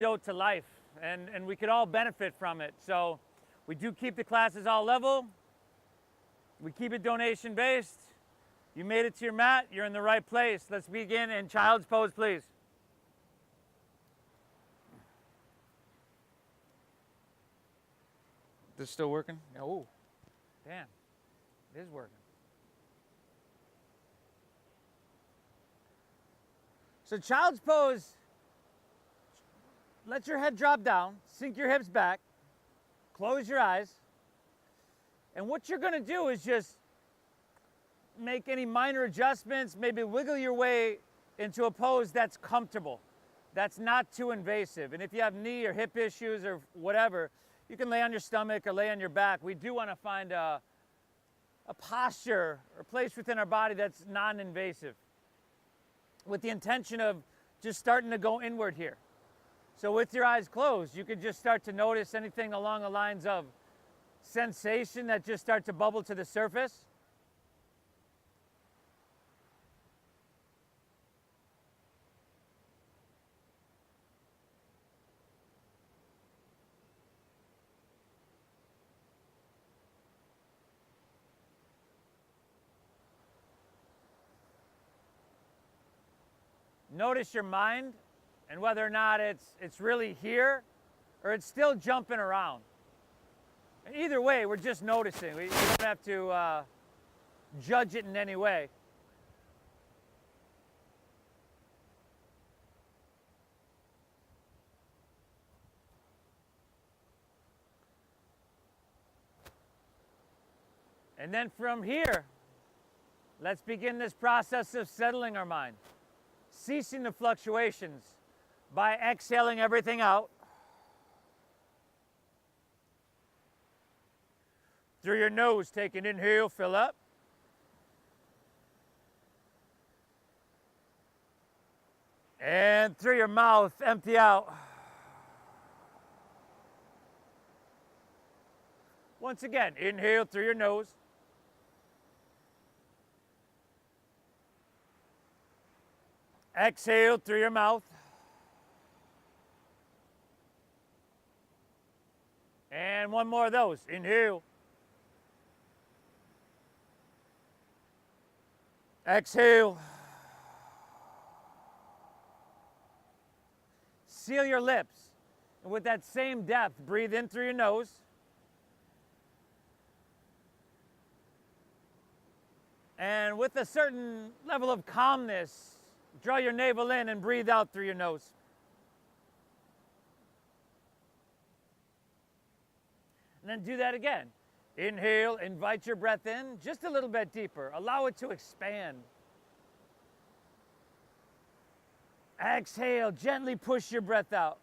to life, and we could all benefit from it. So we do keep the classes all level. We keep it donation based. You made it to your mat, you're in the right place. Let's begin in child's pose, please. This still working? Oh, damn, it is working. So child's pose, let your head drop down, sink your hips back, close your eyes, and what you're gonna do is just make any minor adjustments, maybe wiggle your way into a pose that's comfortable, that's not too invasive. And if you have knee or hip issues or whatever, you can lay on your stomach or lay on your back. We do want to find a posture or place within our body that's non-invasive, with the intention of just starting to go inward here. So with your eyes closed, you could just start to notice anything along the lines of sensation that just start to bubble to the surface. Notice your mind and whether or not it's really here or it's still jumping around. And either way, we're just noticing. We don't have to judge it in any way. And then from here, let's begin this process of settling our mind, ceasing the fluctuations by exhaling everything out. Through your nose, take an inhale, fill up. And through your mouth, empty out. Once again, inhale through your nose. Exhale through your mouth. And one more of those. Inhale. Exhale. Seal your lips. And with that same depth, breathe in through your nose. And with a certain level of calmness, draw your navel in and breathe out through your nose. And then do that again. Inhale, invite your breath in just a little bit deeper. Allow it to expand. Exhale, gently push your breath out.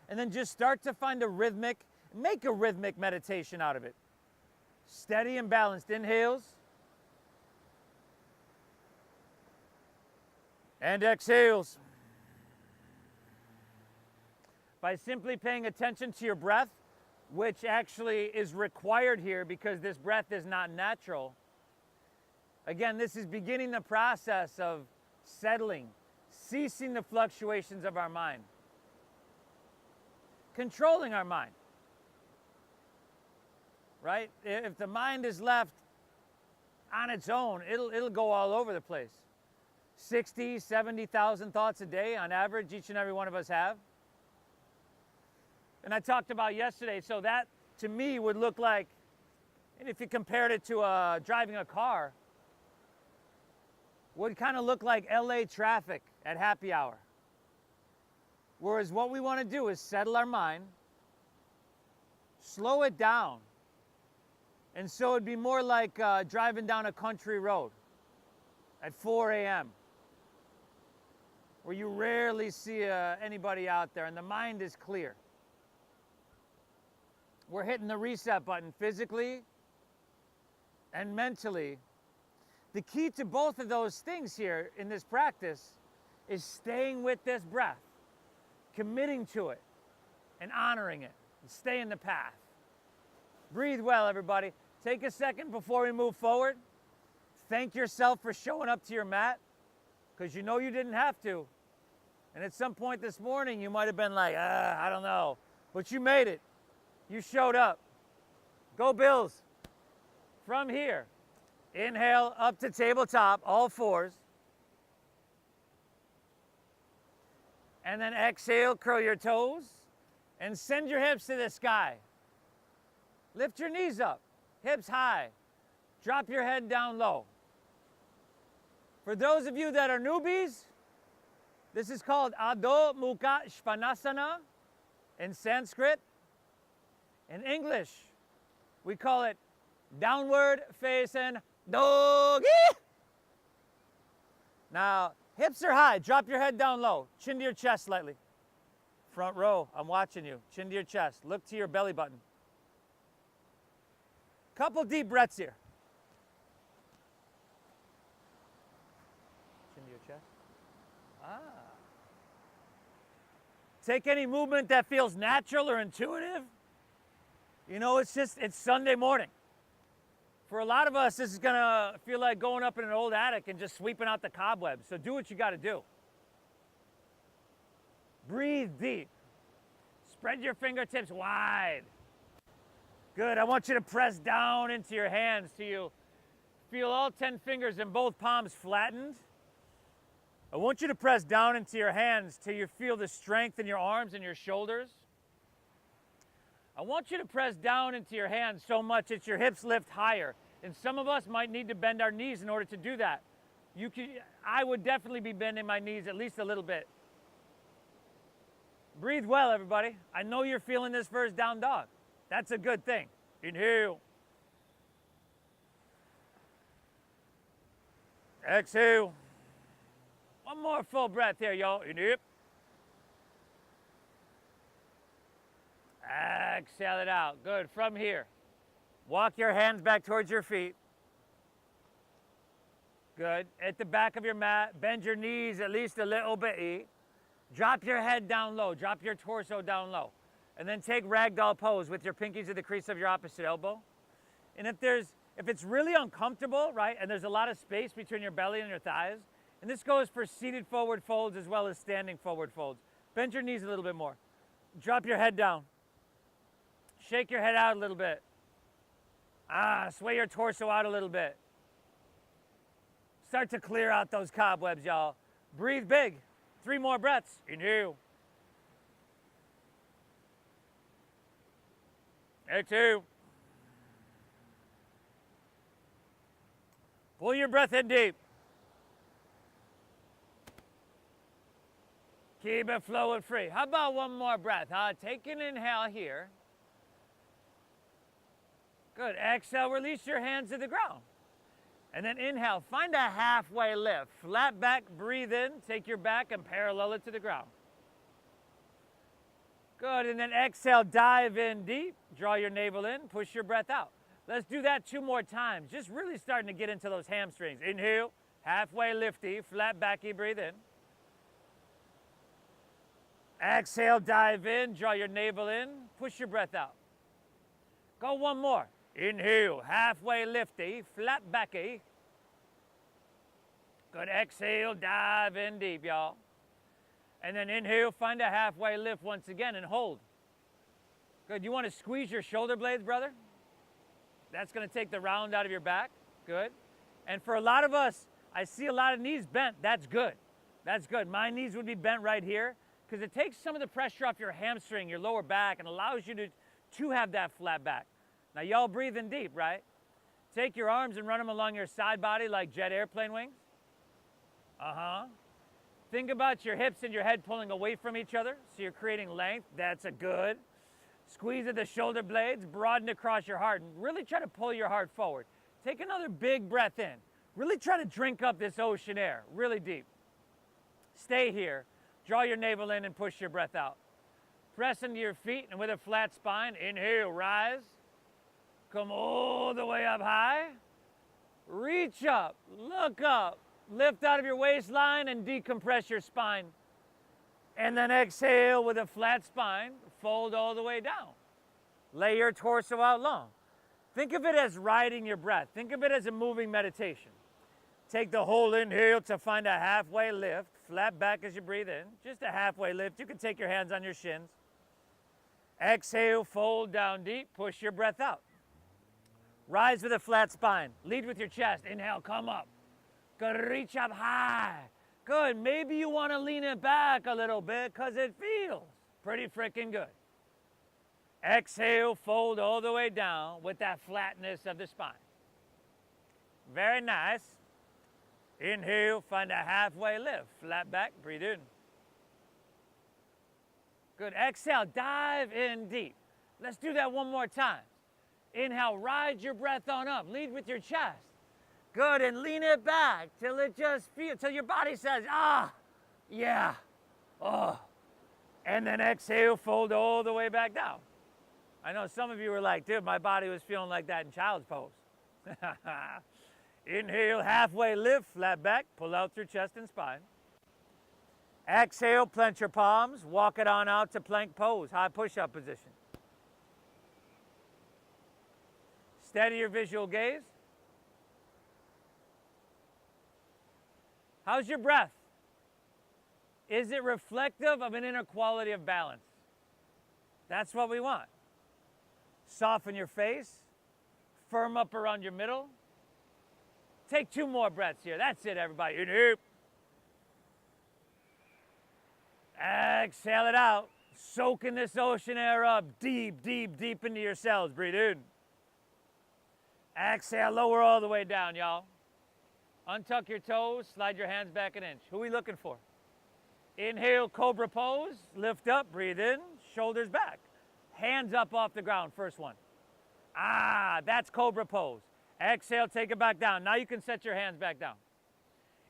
And then just start to find make a rhythmic meditation out of it. Steady and balanced inhales. And exhales. By simply paying attention to your breath, which actually is required here because this breath is not natural. Again, this is beginning the process of settling, ceasing the fluctuations of our mind, controlling our mind, right? If the mind is left on its own, it'll go all over the place. 60, 70,000 thoughts a day on average, each and every one of us have. And I talked about yesterday, so that to me would look like, and if you compared it to driving a car, would kind of look like LA traffic at happy hour. Whereas what we want to do is settle our mind, slow it down. And so it'd be more like driving down a country road at 4 a.m. where you rarely see anybody out there and the mind is clear. We're hitting the reset button physically and mentally. The key to both of those things here in this practice is staying with this breath, committing to it, and honoring it, and stay in the path. Breathe well, everybody. Take a second before we move forward. Thank yourself for showing up to your mat, because you know you didn't have to. And at some point this morning, you might have been like, I don't know. But you made it. You showed up. Go Bills. From here, inhale up to tabletop, all fours. And then exhale, curl your toes, and send your hips to the sky. Lift your knees up, hips high. Drop your head down low. For those of you that are newbies, this is called Adho Mukha Svanasana in Sanskrit. In English, we call it downward facing dog. Now, hips are high. Drop your head down low. Chin to your chest slightly. Front row, I'm watching you. Chin to your chest. Look to your belly button. Couple deep breaths here. Chin to your chest. Take any movement that feels natural or intuitive. You know, it's Sunday morning. For a lot of us, this is gonna feel like going up in an old attic and just sweeping out the cobwebs. So do what you gotta do. Breathe deep. Spread your fingertips wide. Good, I want you to press down into your hands till you feel all 10 fingers and both palms flattened. I want you to press down into your hands till you feel the strength in your arms and your shoulders. I want you to press down into your hands so much that your hips lift higher. And some of us might need to bend our knees in order to do that. I would definitely be bending my knees at least a little bit. Breathe well, everybody. I know you're feeling this first down dog. That's a good thing. Inhale. Exhale. One more full breath here, y'all. Inhale. Exhale it out. Good. From here, walk your hands back towards your feet. Good. At the back of your mat, bend your knees at least a little bit. Drop your head down low. Drop your torso down low. And then take ragdoll pose with your pinkies at the crease of your opposite elbow. And if it's really uncomfortable, right, and there's a lot of space between your belly and your thighs, and this goes for seated forward folds as well as standing forward folds. Bend your knees a little bit more. Drop your head down. Shake your head out a little bit. Sway your torso out a little bit. Start to clear out those cobwebs, y'all. Breathe big. 3 more breaths. Inhale. Exhale. Pull your breath in deep. Keep it flowing free. How about one more breath? Take an inhale here. Good. Exhale, release your hands to the ground. And then inhale, find a halfway lift. Flat back, breathe in, take your back and parallel it to the ground. Good, and then exhale, dive in deep. Draw your navel in, push your breath out. Let's do that 2 more times. Just really starting to get into those hamstrings. Inhale, halfway lifty, flat backy, breathe in. Exhale, dive in, draw your navel in, push your breath out. Go one more. Inhale, halfway lifty, flat backy. Good, exhale, dive in deep, y'all. And then inhale, find a halfway lift once again and hold. Good, you want to squeeze your shoulder blades, brother? That's going to take the round out of your back. Good. And for a lot of us, I see a lot of knees bent. That's good. That's good. My knees would be bent right here because it takes some of the pressure off your hamstring, your lower back, and allows you to have that flat back. Now, y'all breathing deep, right? Take your arms and run them along your side body like jet airplane wings. Think about your hips and your head pulling away from each other, so you're creating length. That's a good. Squeeze at the shoulder blades, broaden across your heart, and really try to pull your heart forward. Take another big breath in. Really try to drink up this ocean air, really deep. Stay here. Draw your navel in and push your breath out. Press into your feet, and with a flat spine, inhale, rise. Come all the way up high. Reach up, look up, lift out of your waistline and decompress your spine. And then exhale with a flat spine, fold all the way down. Lay your torso out long. Think of it as riding your breath. Think of it as a moving meditation. Take the whole inhale to find a halfway lift, flat back as you breathe in. Just a halfway lift. You can take your hands on your shins. Exhale, fold down deep, push your breath out. Rise with a flat spine. Lead with your chest. Inhale, come up. Good, reach up high. Good, maybe you want to lean it back a little bit because it feels pretty freaking good. Exhale, fold all the way down with that flatness of the spine. Very nice. Inhale, find a halfway lift. Flat back, breathe in. Good, exhale, dive in deep. Let's do that one more time. Inhale, ride your breath on up. Lead with your chest. Good, and lean it back till it just feels, till your body says, ah, yeah, oh. And then exhale, fold all the way back down. I know some of you were like, dude, my body was feeling like that in child's pose. Inhale, halfway lift, flat back, pull out through chest and spine. Exhale, plant your palms, walk it on out to plank pose, high push-up position. Steady your visual gaze. How's your breath? Is it reflective of an inner quality of balance? That's what we want. Soften your face, firm up around your middle. Take 2 more breaths here. That's it, everybody. Inhale. Exhale it out. Soaking this ocean air up deep, deep, deep into your cells. Breathe in. Exhale, lower all the way down, y'all. Untuck your toes, slide your hands back an inch. Who are we looking for? Inhale, cobra pose. Lift up, breathe in, shoulders back. Hands up off the ground, first one. Ah, that's cobra pose. Exhale, take it back down. Now you can set your hands back down.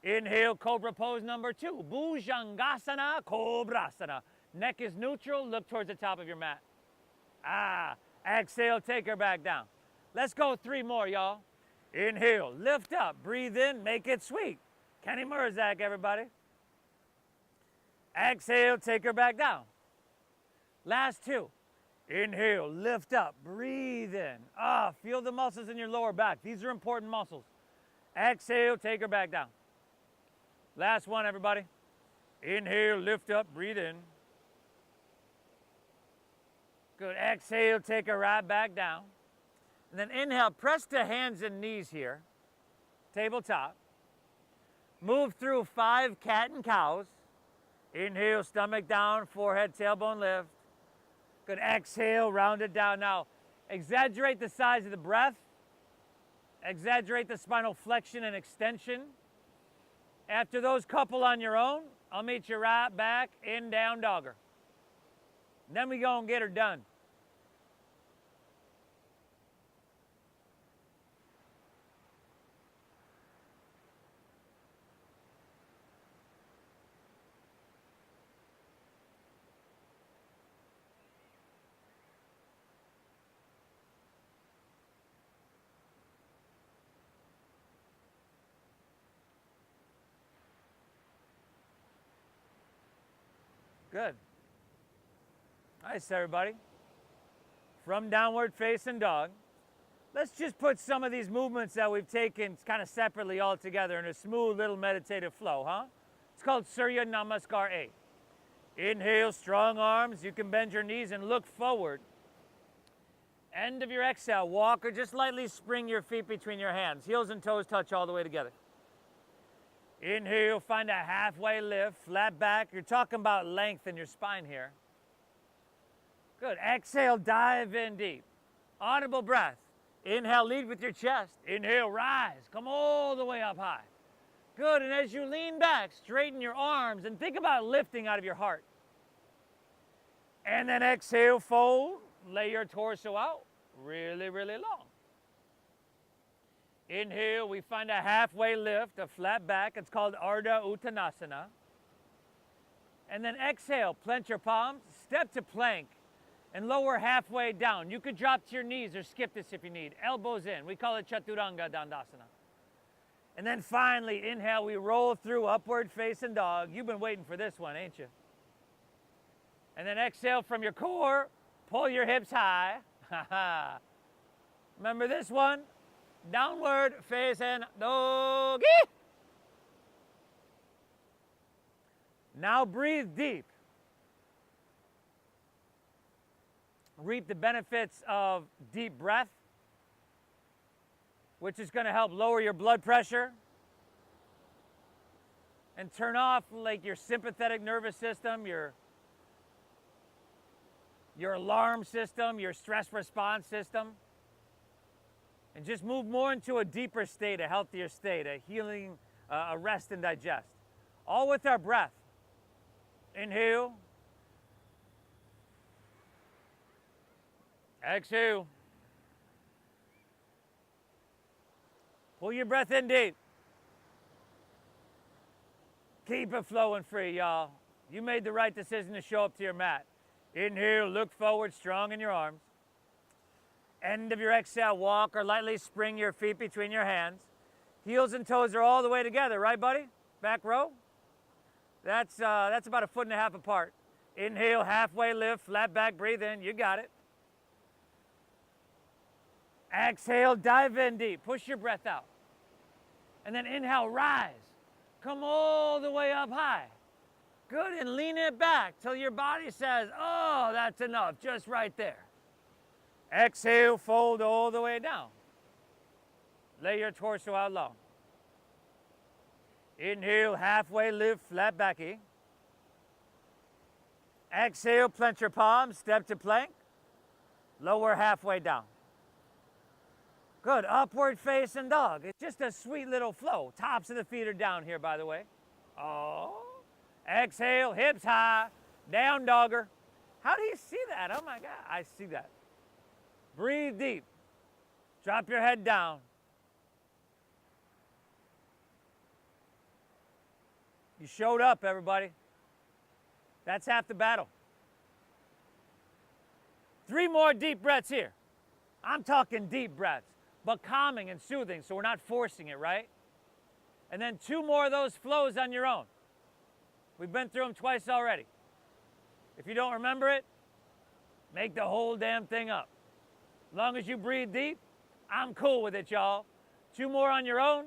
Inhale, cobra pose number 2. Bhujangasana, Cobrasana. Neck is neutral, look towards the top of your mat. Ah, exhale, take her back down. Let's go 3 more, y'all. Inhale, lift up, breathe in, make it sweet. Kenny Murzak, everybody. Exhale, take her back down. Last 2. Inhale, lift up, breathe in. Ah, feel the muscles in your lower back. These are important muscles. Exhale, take her back down. Last one, everybody. Inhale, lift up, breathe in. Good. Exhale, take her right back down. And then inhale, press to hands and knees here. Tabletop. Move through 5 cat and cows. Inhale, stomach down, forehead, tailbone lift. Good. Exhale, round it down. Now, exaggerate the size of the breath. Exaggerate the spinal flexion and extension. After those couple on your own, I'll meet you right back in down dogger. And then we go and get her done. Good. Nice, everybody. From downward facing dog, let's just put some of these movements that we've taken kind of separately all together in a smooth little meditative flow, huh? It's called Surya Namaskar 8. Inhale, strong arms. You can bend your knees and look forward. End of your exhale, walk or just lightly spring your feet between your hands. Heels and toes touch all the way together. Inhale, find a halfway lift, flat back. You're talking about length in your spine here. Good. Exhale, dive in deep. Audible breath. Inhale, lead with your chest. Inhale, rise. Come all the way up high. Good. And as you lean back, straighten your arms and think about lifting out of your heart. And then exhale, fold. Lay your torso out really, really long. Inhale, we find a halfway lift, a flat back. It's called Ardha Uttanasana. And then exhale, plant your palms, step to plank, and lower halfway down. You could drop to your knees or skip this if you need. Elbows in. We call it Chaturanga Dandasana. And then finally, inhale, we roll through upward facing dog. You've been waiting for this one, ain't you? And then exhale from your core, pull your hips high. Remember this one? Downward facing doggy. Now breathe deep. Reap the benefits of deep breath, which is going to help lower your blood pressure and turn off like your sympathetic nervous system, your alarm system, your stress response system, and just move more into a deeper state, a healthier state, a healing, a rest and digest. All with our breath. Inhale. Exhale. Pull your breath in deep. Keep it flowing free, y'all. You made the right decision to show up to your mat. Inhale, look forward, strong in your arms. End of your exhale, walk or lightly spring your feet between your hands. Heels and toes are all the way together, right, buddy? Back row. That's about 1.5 feet apart. Inhale, halfway lift, flat back, breathe in. You got it. Exhale, dive in deep. Push your breath out. And then inhale, rise. Come all the way up high. Good, and lean it back till your body says, oh, that's enough, just right there. Exhale, fold all the way down. Lay your torso out long. Inhale, halfway lift, flat backy. Exhale, plant your palms, step to plank. Lower halfway down. Good, upward facing dog. It's just a sweet little flow. Tops of the feet are down here, by the way. Oh. Exhale, hips high, down dogger. How do you see that? Oh my God, I see that. Breathe deep. Drop your head down. You showed up, everybody. That's half the battle. 3 more deep breaths here. I'm talking deep breaths, but calming and soothing, so we're not forcing it, right? And then 2 more of those flows on your own. We've been through them twice already. If you don't remember it, make the whole damn thing up. As long as you breathe deep, I'm cool with it, y'all. 2 more on your own,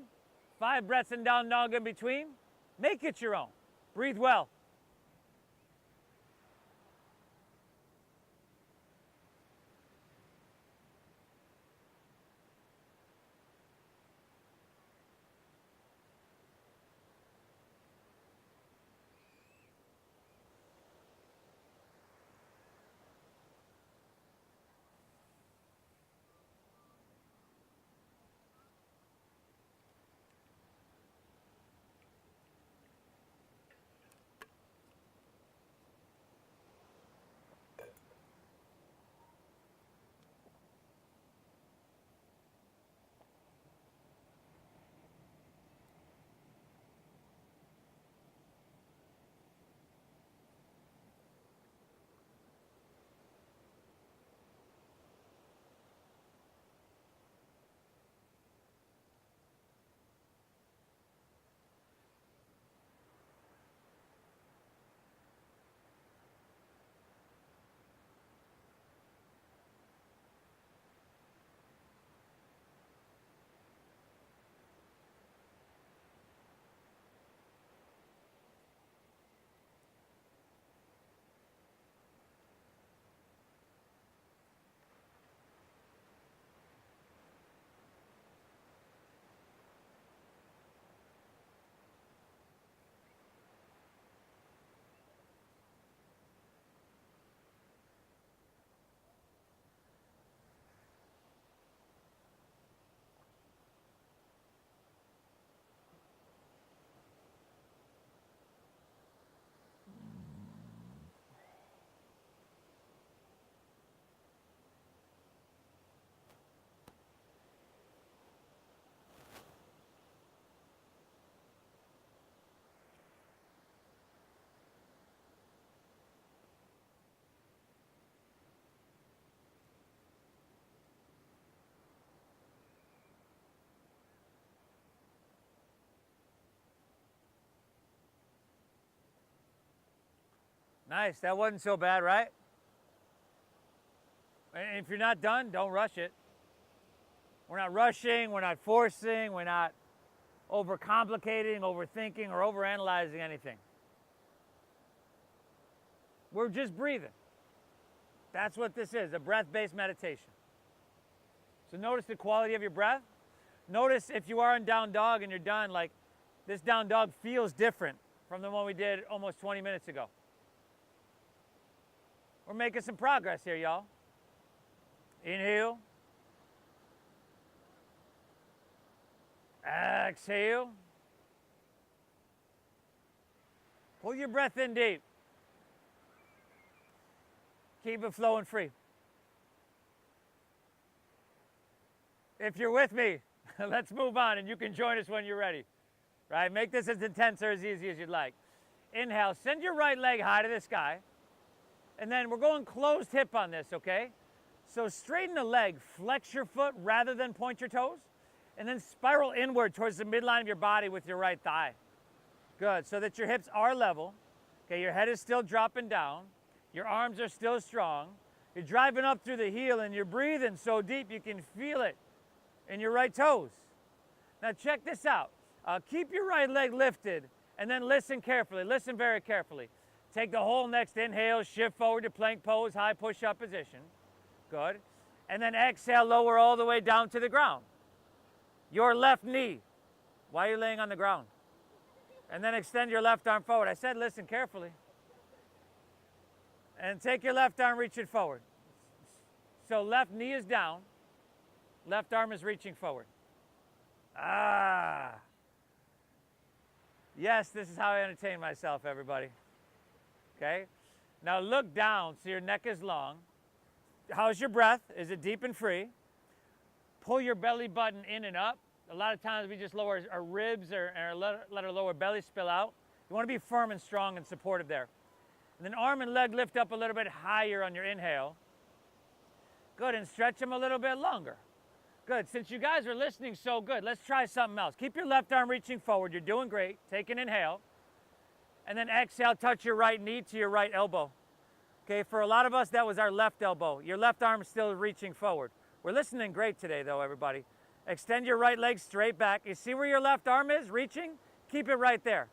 5 breaths in down dog in between. Make it your own. Breathe well. Nice, that wasn't so bad, right? And if you're not done, don't rush it. We're not rushing, we're not forcing, we're not overcomplicating, overthinking, or overanalyzing anything. We're just breathing. That's what this is, a breath-based meditation. So notice the quality of your breath. Notice if you are in down dog and you're done, like this down dog feels different from the one we did almost 20 minutes ago. We're making some progress here, y'all. Inhale. Exhale. Pull your breath in deep. Keep it flowing free. If you're with me, let's move on, and you can join us when you're ready. Right? Make this as intense or as easy as you'd like. Inhale, send your right leg high to the sky. And then we're going closed hip on this, okay? So straighten the leg, flex your foot rather than point your toes, and then spiral inward towards the midline of your body with your right thigh. Good, so that your hips are level. Okay, your head is still dropping down. Your arms are still strong. You're driving up through the heel and you're breathing so deep you can feel it in your right toes. Now check this out. Keep your right leg lifted and then listen carefully. Listen very carefully. Take the whole next inhale, shift forward to plank pose, high push-up position. Good. And then exhale, lower all the way down to the ground. Your left knee. Why are you laying on the ground? And then extend your left arm forward. I said listen carefully. And take your left arm, reach it forward. So left knee is down. Left arm is reaching forward. Ah. Yes, this is how I entertain myself, everybody. Okay? Now look down so your neck is long. How's your breath? Is it deep and free? Pull your belly button in and up. A lot of times we just lower our ribs or let our lower belly spill out. You want to be firm and strong and supportive there. And then arm and leg lift up a little bit higher on your inhale. Good, and stretch them a little bit longer. Good, since you guys are listening so good, let's try something else. Keep your left arm reaching forward. You're doing great. Take an inhale. And then exhale, touch your right knee to your right elbow. Okay, for a lot of us, that was our left elbow. Your left arm is still reaching forward. We're listening great today, though, everybody. Extend your right leg straight back. You see where your left arm is reaching? Keep it right there.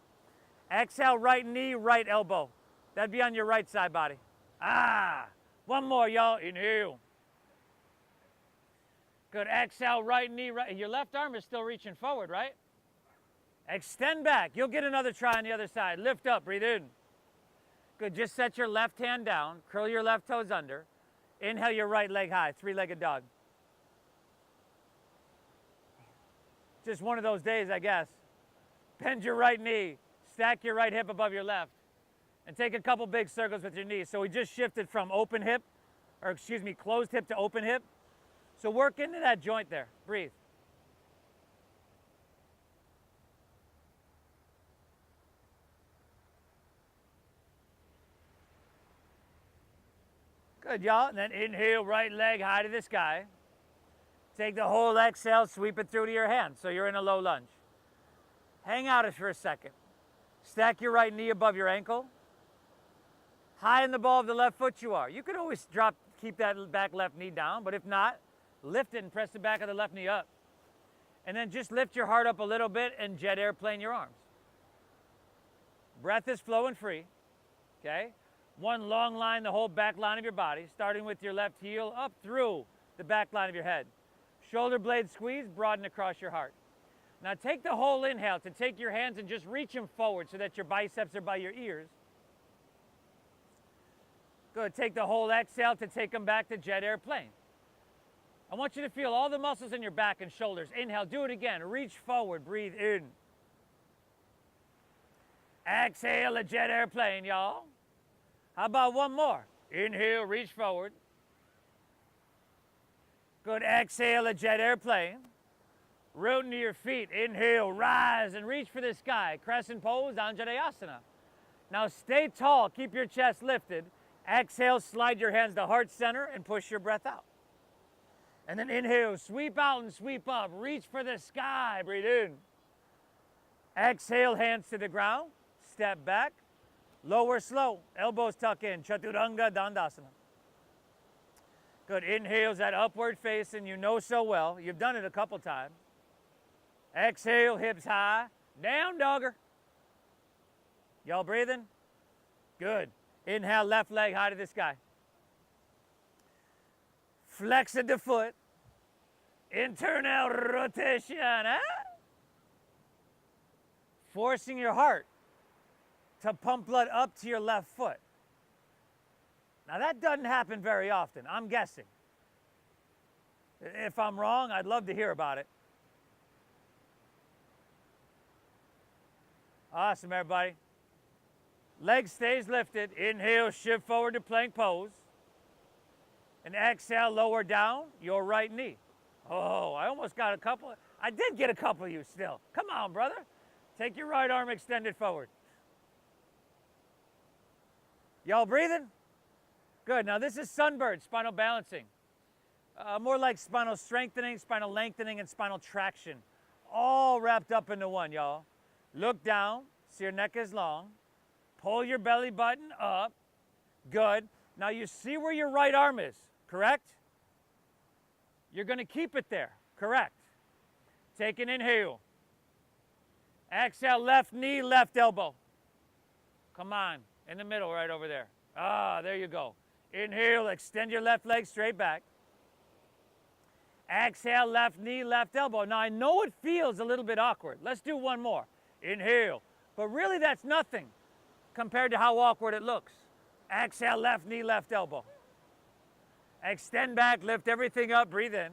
Exhale, right knee, right elbow. That'd be on your right side body. Ah, one more, y'all. Inhale. Good. Exhale, right knee, right. Your left arm is still reaching forward, right? Extend back. You'll get another try on the other side. Lift up, breathe in. Good. Just set your left hand down. Curl your left toes under. Inhale your right leg high, three-legged dog. Just one of those days, I guess. Bend your right knee. Stack your right hip above your left. And take a couple big circles with your knees. So we just shifted from open hip, or excuse me, closed hip to open hip. So work into that joint there. Breathe. Good, y'all. And then inhale, right leg high to the sky. Take the whole exhale, sweep it through to your hand. So you're in a low lunge. Hang out for a second. Stack your right knee above your ankle. High in the ball of the left foot you are. You could always keep that back left knee down, but if not, lift it and press the back of the left knee up. And then just lift your heart up a little bit and jet airplane your arms. Breath is flowing free, okay? One long line, the whole back line of your body, starting with your left heel up through the back line of your head. Shoulder blade squeeze, broaden across your heart. Now take the whole inhale to take your hands and just reach them forward so that your biceps are by your ears. Good, take the whole exhale to take them back to jet airplane. I want you to feel all the muscles in your back and shoulders. Inhale, do it again. Reach forward, breathe in. Exhale, a jet airplane, y'all. How about one more? Inhale, reach forward. Good, exhale, a jet airplane. Root into your feet. Inhale, rise and reach for the sky. Crescent pose, Anjaneyasana. Now stay tall, keep your chest lifted. Exhale, slide your hands to heart center and push your breath out. And then inhale, sweep out and sweep up. Reach for the sky, breathe in. Exhale, hands to the ground. Step back. Lower slow, elbows tuck in. Chaturanga Dandasana. Good, inhales that upward facing you know so well. You've done it a couple times. Exhale, hips high. Down dogger. Y'all breathing? Good. Inhale, left leg high to the sky. Flex the foot. Internal rotation. Huh? Forcing your heart to pump blood up to your left foot. Now that doesn't happen very often, I'm guessing. If I'm wrong, I'd love to hear about it. Awesome, everybody. Leg stays lifted. Inhale, shift forward to plank pose. And exhale, lower down your right knee. Oh, I almost got a couple. I did get a couple of you still. Come on, brother. Take your right arm extended forward. Y'all breathing? Good. Now this is sunbird, spinal balancing. More like spinal strengthening, spinal lengthening, and spinal traction. All wrapped up into one, y'all. Look down, so your neck is long. Pull your belly button up. Good. Now you see where your right arm is, correct? You're going to keep it there, correct? Take an inhale. Exhale, left knee, left elbow. Come on, in the middle, right over there. Ah, there you go. Inhale, extend your left leg straight back. Exhale, left knee, left elbow. Now I know it feels a little bit awkward. Let's do one more. Inhale. But really that's nothing compared to how awkward it looks. Exhale, left knee, left elbow. Extend back, lift everything up, breathe in.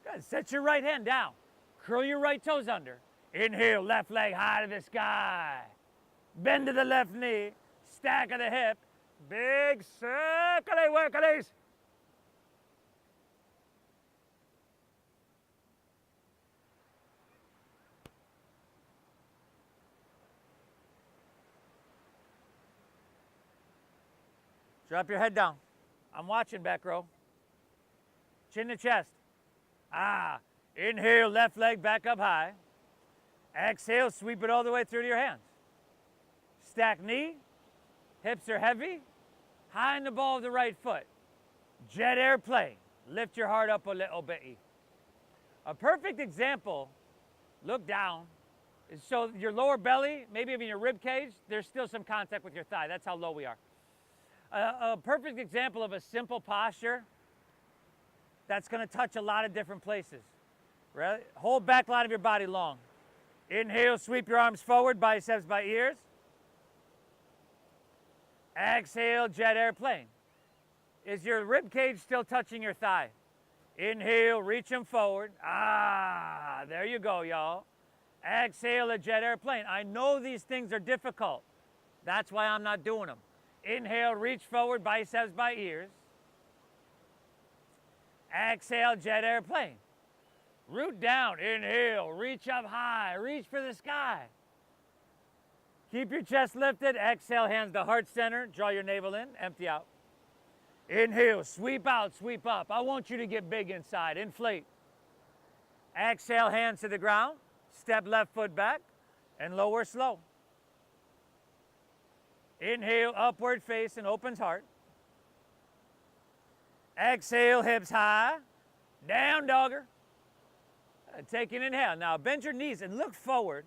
Good. Set your right hand down. Curl your right toes under. Inhale, left leg high to the sky. Bend to the left knee. Stack of the hip. Big circle, workalies. Drop your head down. I'm watching, back row. Chin to chest. Ah. Inhale, left leg back up high. Exhale, sweep it all the way through to your hands. Stack knee. Hips are heavy. High in the ball of the right foot. Jet airplane. Lift your heart up a little bit. A perfect example, look down, is so your lower belly, maybe even your rib cage, there's still some contact with your thigh. That's how low we are. A perfect example of a simple posture that's going to touch a lot of different places. Right? Whole back line of your body long. Inhale, sweep your arms forward, biceps by ears. Exhale, jet airplane. Is your rib cage still touching your thigh? Inhale, reach them forward. Ah, there you go, y'all. Exhale, a jet airplane. I know these things are difficult. That's why I'm not doing them. Inhale, reach forward, biceps by ears. Exhale, jet airplane. Root down, inhale, reach up high, reach for the sky. Keep your chest lifted, exhale, hands to heart center, draw your navel in, empty out. Inhale, sweep out, sweep up. I want you to get big inside, inflate. Exhale, hands to the ground, step left foot back, and lower slow. Inhale, upward face and opens heart. Exhale, hips high, down dogger. Take an inhale. Now bend your knees and look forward.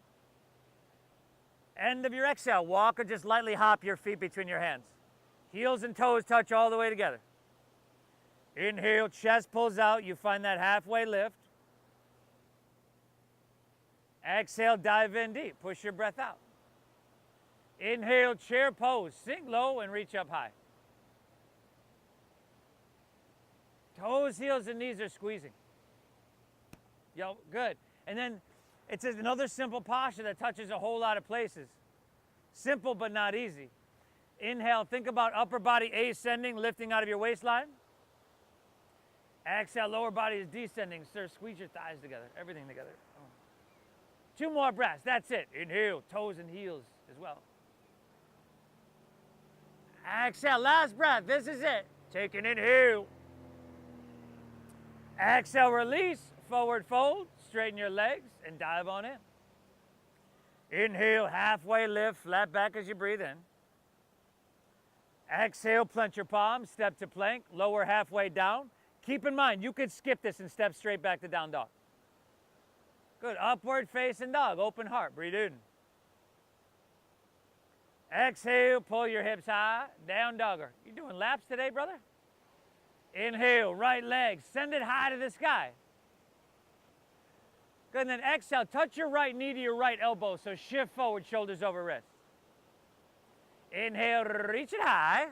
End of your exhale, walk or just lightly hop your feet between your hands. Heels and toes touch all the way together. Inhale, chest pulls out, you find that halfway lift. Exhale, dive in deep, push your breath out. Inhale, chair pose, sink low and reach up high. Toes, heels, and knees are squeezing. Yo, good. And then it's another simple posture that touches a whole lot of places. Simple but not easy. Inhale, think about upper body ascending, lifting out of your waistline. Exhale, lower body is descending. Sir, squeeze your thighs together, everything together. Oh. 2 more breaths, that's it. Inhale, toes and heels as well. Exhale, last breath, this is it. Take an inhale. Exhale, release, forward fold, straighten your legs and dive on in. Inhale, halfway lift, flat back as you breathe in. Exhale, plant your palms, step to plank, lower halfway down. Keep in mind, you could skip this and step straight back to down dog. Good, upward facing dog, open heart, breathe in. Exhale, pull your hips high, down dogger. You doing laps today, brother? Inhale, right leg, send it high to the sky. Good, and then exhale, touch your right knee to your right elbow, so shift forward, shoulders over wrists. Inhale, reach it high.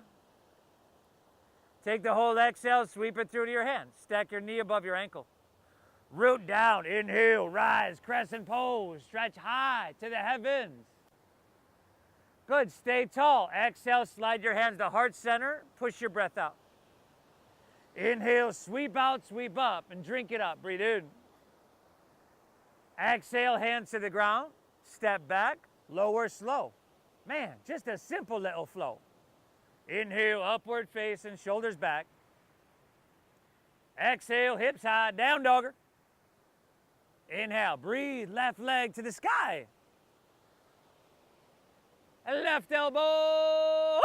Take the whole exhale, sweep it through to your hands. Stack your knee above your ankle. Root down, inhale, rise, crescent pose, stretch high to the heavens. Good, stay tall. Exhale, slide your hands to heart center, push your breath out. Inhale, sweep out, sweep up, and drink it up. Breathe in. Exhale, hands to the ground, step back, lower, slow. Man, just a simple little flow. Inhale, upward facing, shoulders back. Exhale, hips high, down dogger. Inhale, breathe, left leg to the sky. Left elbow.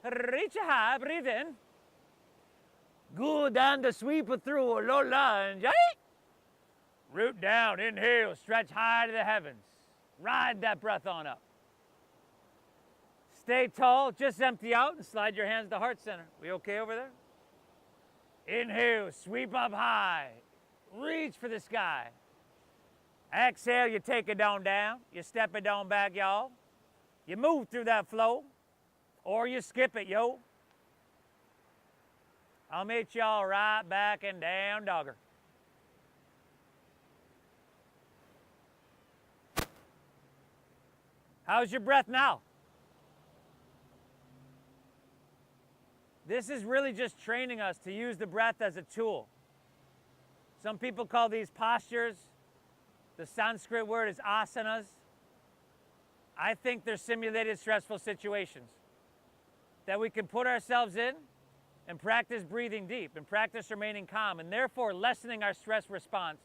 Reach high, breathe in. Good, and to sweep it through, low lunge. Root down, inhale, stretch high to the heavens. Ride that breath on up. Stay tall, just empty out and slide your hands to heart center. We okay over there? Inhale, sweep up high. Reach for the sky. Exhale, you take it down, you step it down back, y'all. You move through that flow, or you skip it, yo. I'll meet y'all right back and down dogger. How's your breath now? This is really just training us to use the breath as a tool. Some people call these postures. The Sanskrit word is asanas. I think they're simulated stressful situations that we can put ourselves in and practice breathing deep and practice remaining calm and therefore lessening our stress response,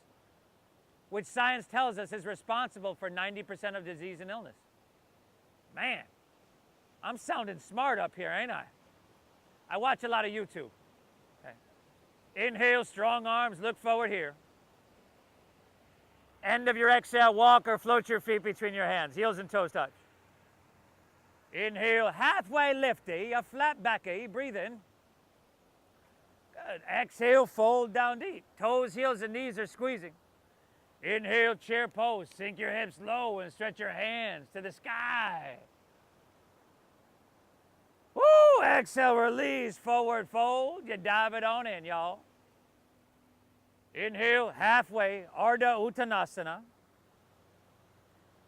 which science tells us is responsible for 90% of disease and illness. Man, I'm sounding smart up here, ain't I? I watch a lot of YouTube. Okay. Inhale, strong arms, look forward here. End of your exhale, walk or float your feet between your hands, heels and toes touch. Inhale, halfway lifty, a flat backy, breathe in. Good. Exhale, fold down deep. Toes, heels, and knees are squeezing. Inhale, chair pose, sink your hips low and stretch your hands to the sky. Woo! Exhale, release, forward fold. You dive it on in, y'all. Inhale, halfway, Ardha Uttanasana.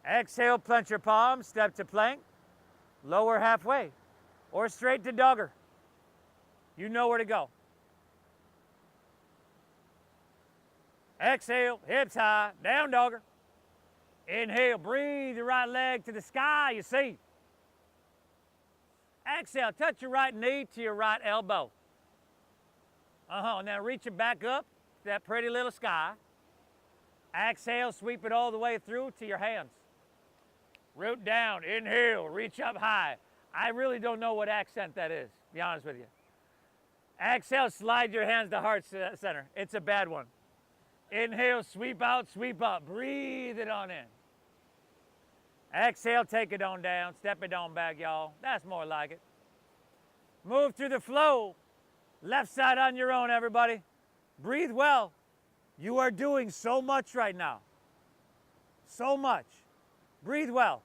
Exhale, plant your palms, step to plank. Lower halfway, or straight to dogger. You know where to go. Exhale, hips high, down dogger. Inhale, breathe your right leg to the sky, you see. Exhale, touch your right knee to your right elbow. Now reach it back up to that pretty little sky. Exhale, sweep it all the way through to your hands. Root down, inhale, reach up high. I really don't know what accent that is, to be honest with you. Exhale, slide your hands to heart center. It's a bad one. Inhale, sweep out, sweep up. Breathe it on in. Exhale, take it on down. Step it on back, y'all. That's more like it. Move through the flow. Left side on your own, everybody. Breathe well. You are doing so much right now. So much. Breathe well.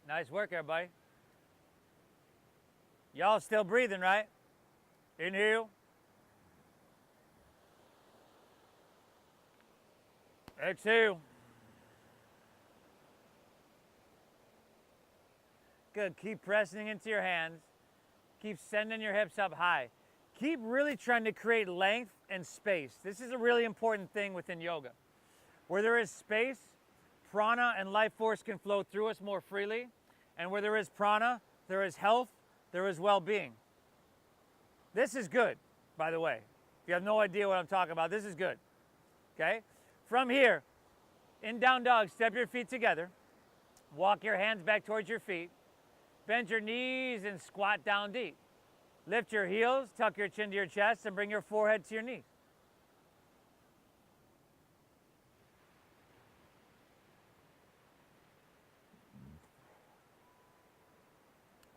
Nice work, everybody. Y'all still breathing, right? Inhale. Exhale. Good. Keep pressing into your hands. Keep sending your hips up high. Keep really trying to create length and space. This is a really important thing within yoga. Where there is space, prana and life force can flow through us more freely. And where there is prana, there is health, there is well-being. This is good, by the way. If you have no idea what I'm talking about, this is good. Okay? From here, in down dog, step your feet together. Walk your hands back towards your feet. Bend your knees and squat down deep. Lift your heels, tuck your chin to your chest, and bring your forehead to your knees.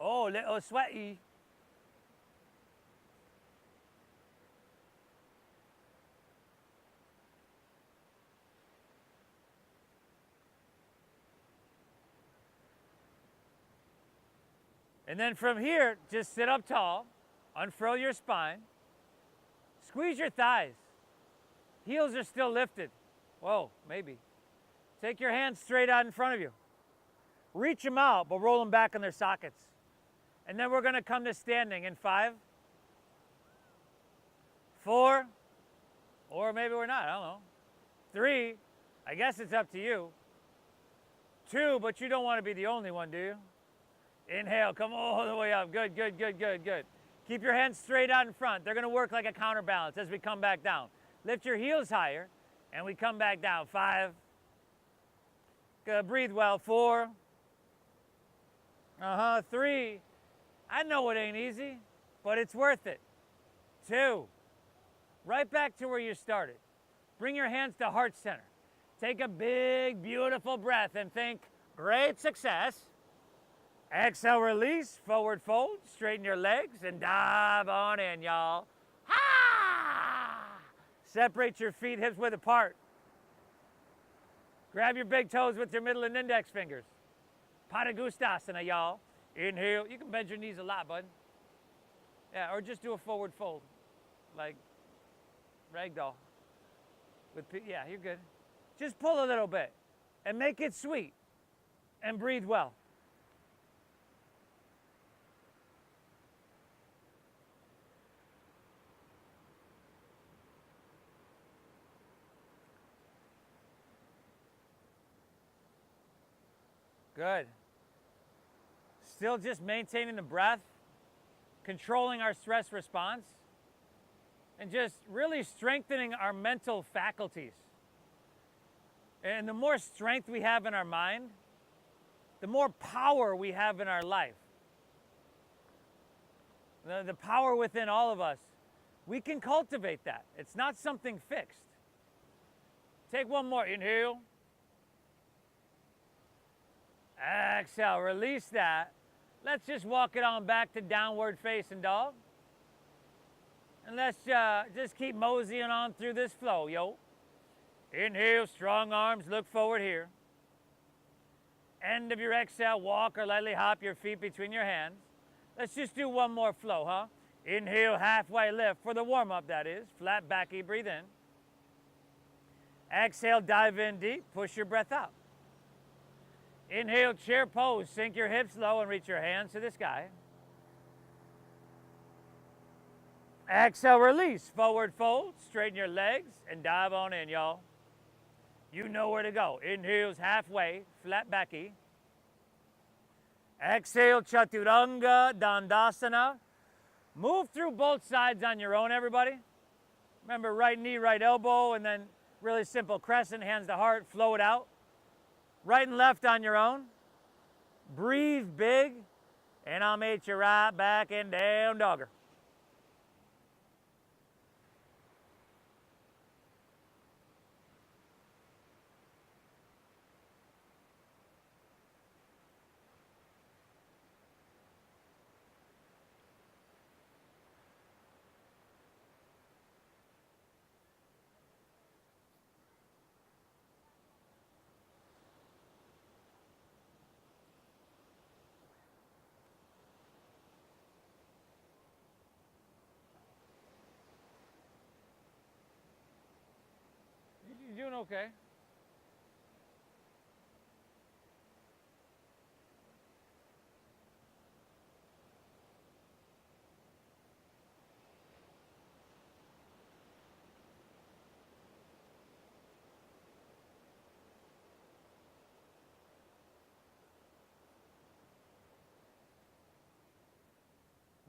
Oh, little sweaty. And then from here, just sit up tall, unfurl your spine, squeeze your thighs. Heels are still lifted. Whoa, maybe. Take your hands straight out in front of you. Reach them out, but roll them back in their sockets. And then we're going to come to standing in 5, 4, or maybe we're not, I don't know. 3, I guess it's up to you. 2, but you don't want to be the only one, do you? Inhale, come all the way up. Good, good, good, good, good. Keep your hands straight out in front. They're going to work like a counterbalance as we come back down. Lift your heels higher, and we come back down. 5. Good, breathe well. 4. 3. I know it ain't easy, but it's worth it. 2. Right back to where you started. Bring your hands to heart center. Take a big, beautiful breath and think, great success. Exhale, release, forward fold, straighten your legs, and dive on in, y'all. Ha! Separate your feet hips width apart. Grab your big toes with your middle and index fingers. Padagustasana, y'all. Inhale. You can bend your knees a lot, bud. Yeah, or just do a forward fold, like ragdoll. Yeah, you're good. Just pull a little bit and make it sweet and breathe well. Good. Still just maintaining the breath, controlling our stress response, and just really strengthening our mental faculties. And the more strength we have in our mind, the more power we have in our life. The power within all of us, we can cultivate that. It's not something fixed. Take one more. Inhale. Exhale, release that. Let's just walk it on back to downward facing dog. And let's just keep moseying on through this flow, yo. Inhale, strong arms, look forward here. End of your exhale, walk or lightly hop your feet between your hands. Let's just do one more flow, huh? Inhale, halfway lift, for the warm-up that is. Flat backy, breathe in. Exhale, dive in deep, push your breath out. Inhale, chair pose. Sink your hips low and reach your hands to the sky. Exhale, release. Forward fold. Straighten your legs and dive on in, y'all. You know where to go. Inhales halfway, flat backy. Exhale, chaturanga dandasana. Move through both sides on your own, everybody. Remember, right knee, right elbow, and then really simple crescent, hands to heart, flow it out. Right and left on your own. Breathe big, and I'll meet you right back in down dogger. okay.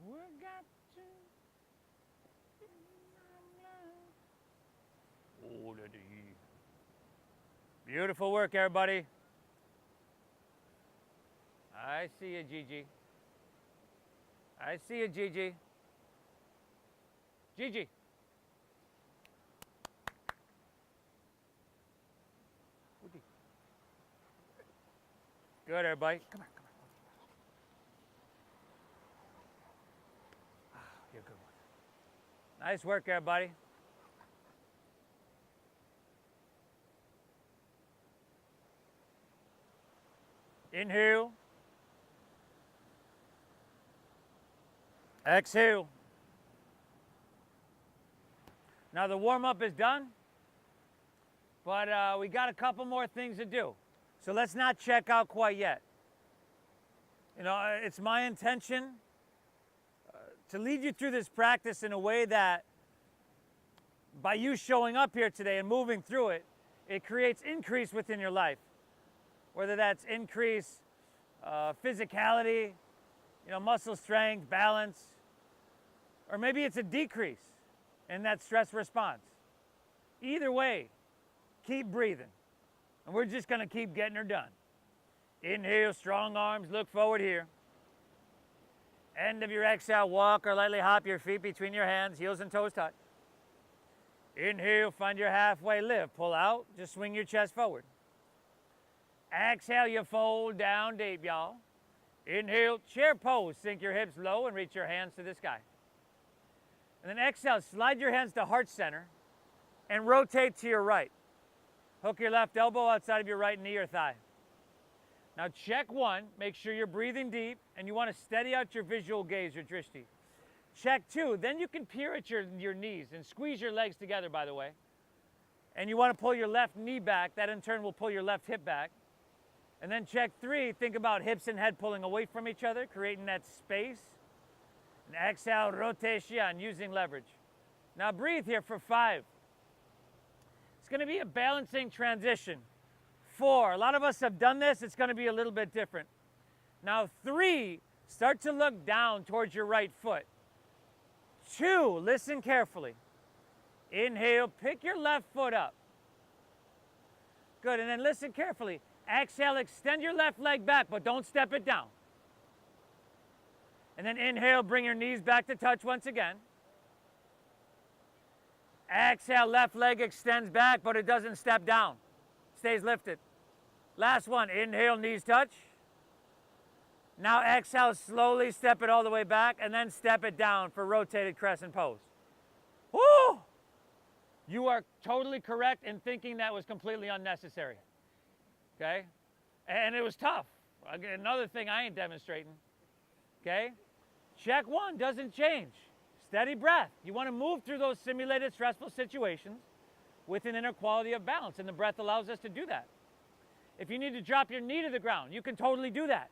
We got to. Oh, beautiful work, everybody. I see you, Gigi. I see you, Gigi. Gigi. Good, everybody. Come on, come on. Oh, you're a good one. Nice work, everybody. Inhale. Exhale. Now the warm-up is done, but we got a couple more things to do. So let's not check out quite yet. You know, it's my intention to lead you through this practice in a way that by you showing up here today and moving through it, it creates increase within your life. Whether that's increase physicality, you know, muscle strength, balance, or maybe it's a decrease in that stress response. Either way, keep breathing. And we're just gonna keep getting her done. Inhale, strong arms, look forward here. End of your exhale, walk or lightly hop your feet between your hands, heels and toes touch. Inhale, find your halfway lift, pull out, just swing your chest forward. Exhale, you fold down deep, y'all. Inhale, chair pose, sink your hips low and reach your hands to the sky. And then exhale, slide your hands to heart center and rotate to your right. Hook your left elbow outside of your right knee or thigh. Now check one, make sure you're breathing deep and you want to steady out your visual gaze, your drishti. Check two, then you can peer at your knees and squeeze your legs together, by the way. And you want to pull your left knee back, that in turn will pull your left hip back. And then check three, think about hips and head pulling away from each other, creating that space. And exhale, rotation, using leverage. Now breathe here for 5. It's going to be a balancing transition. 4, a lot of us have done this, it's going to be a little bit different. Now 3, start to look down towards your right foot. 2, listen carefully. Inhale, pick your left foot up. Good, and then listen carefully. Exhale, extend your left leg back, but don't step it down. And then inhale, bring your knees back to touch once again. Exhale, left leg extends back, but it doesn't step down. Stays lifted. Last one, inhale, knees touch. Now exhale, slowly step it all the way back, and then step it down for rotated crescent pose. Woo! You are totally correct in thinking that was completely unnecessary. Okay? And it was tough. Another thing I ain't demonstrating. Okay? Check one, doesn't change. Steady breath. You want to move through those simulated stressful situations with an inner quality of balance, and the breath allows us to do that. If you need to drop your knee to the ground, you can totally do that.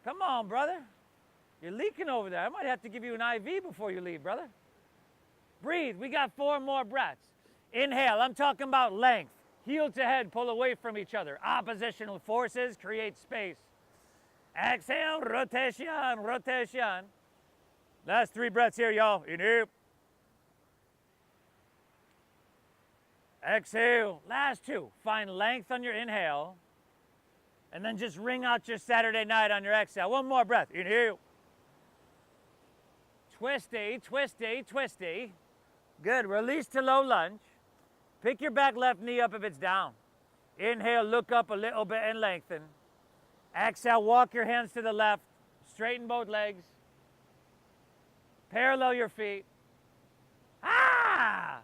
Come on, brother. You're leaking over there. I might have to give you an IV before you leave, brother. Breathe. We got 4 more breaths. Inhale. I'm talking about length. Heel to head, pull away from each other. Oppositional forces create space. Exhale, rotation, rotation. Last 3 breaths here, y'all. Inhale. Exhale. Last 2. Find length on your inhale. And then just ring out your Saturday night on your exhale. 1 more breath. Inhale. Twisty, twisty, twisty. Good. Release to low lunge. Pick your back left knee up if it's down. Inhale, look up a little bit and lengthen. Exhale, walk your hands to the left. Straighten both legs. Parallel your feet. Ah!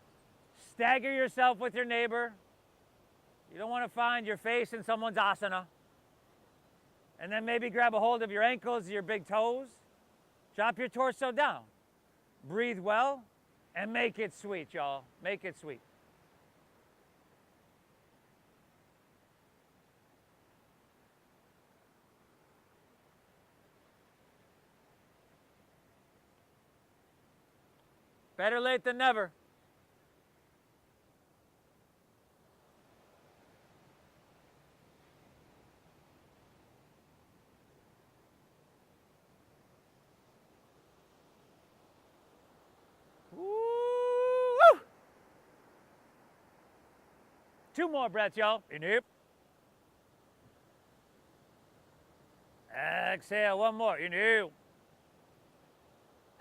Stagger yourself with your neighbor. You don't want to find your face in someone's asana. And then maybe grab a hold of your ankles, your big toes. Drop your torso down. Breathe well. And make it sweet, y'all. Make it sweet. Better late than never. Woo! 2 more breaths, y'all. Inhale. Exhale, 1 more. Inhale.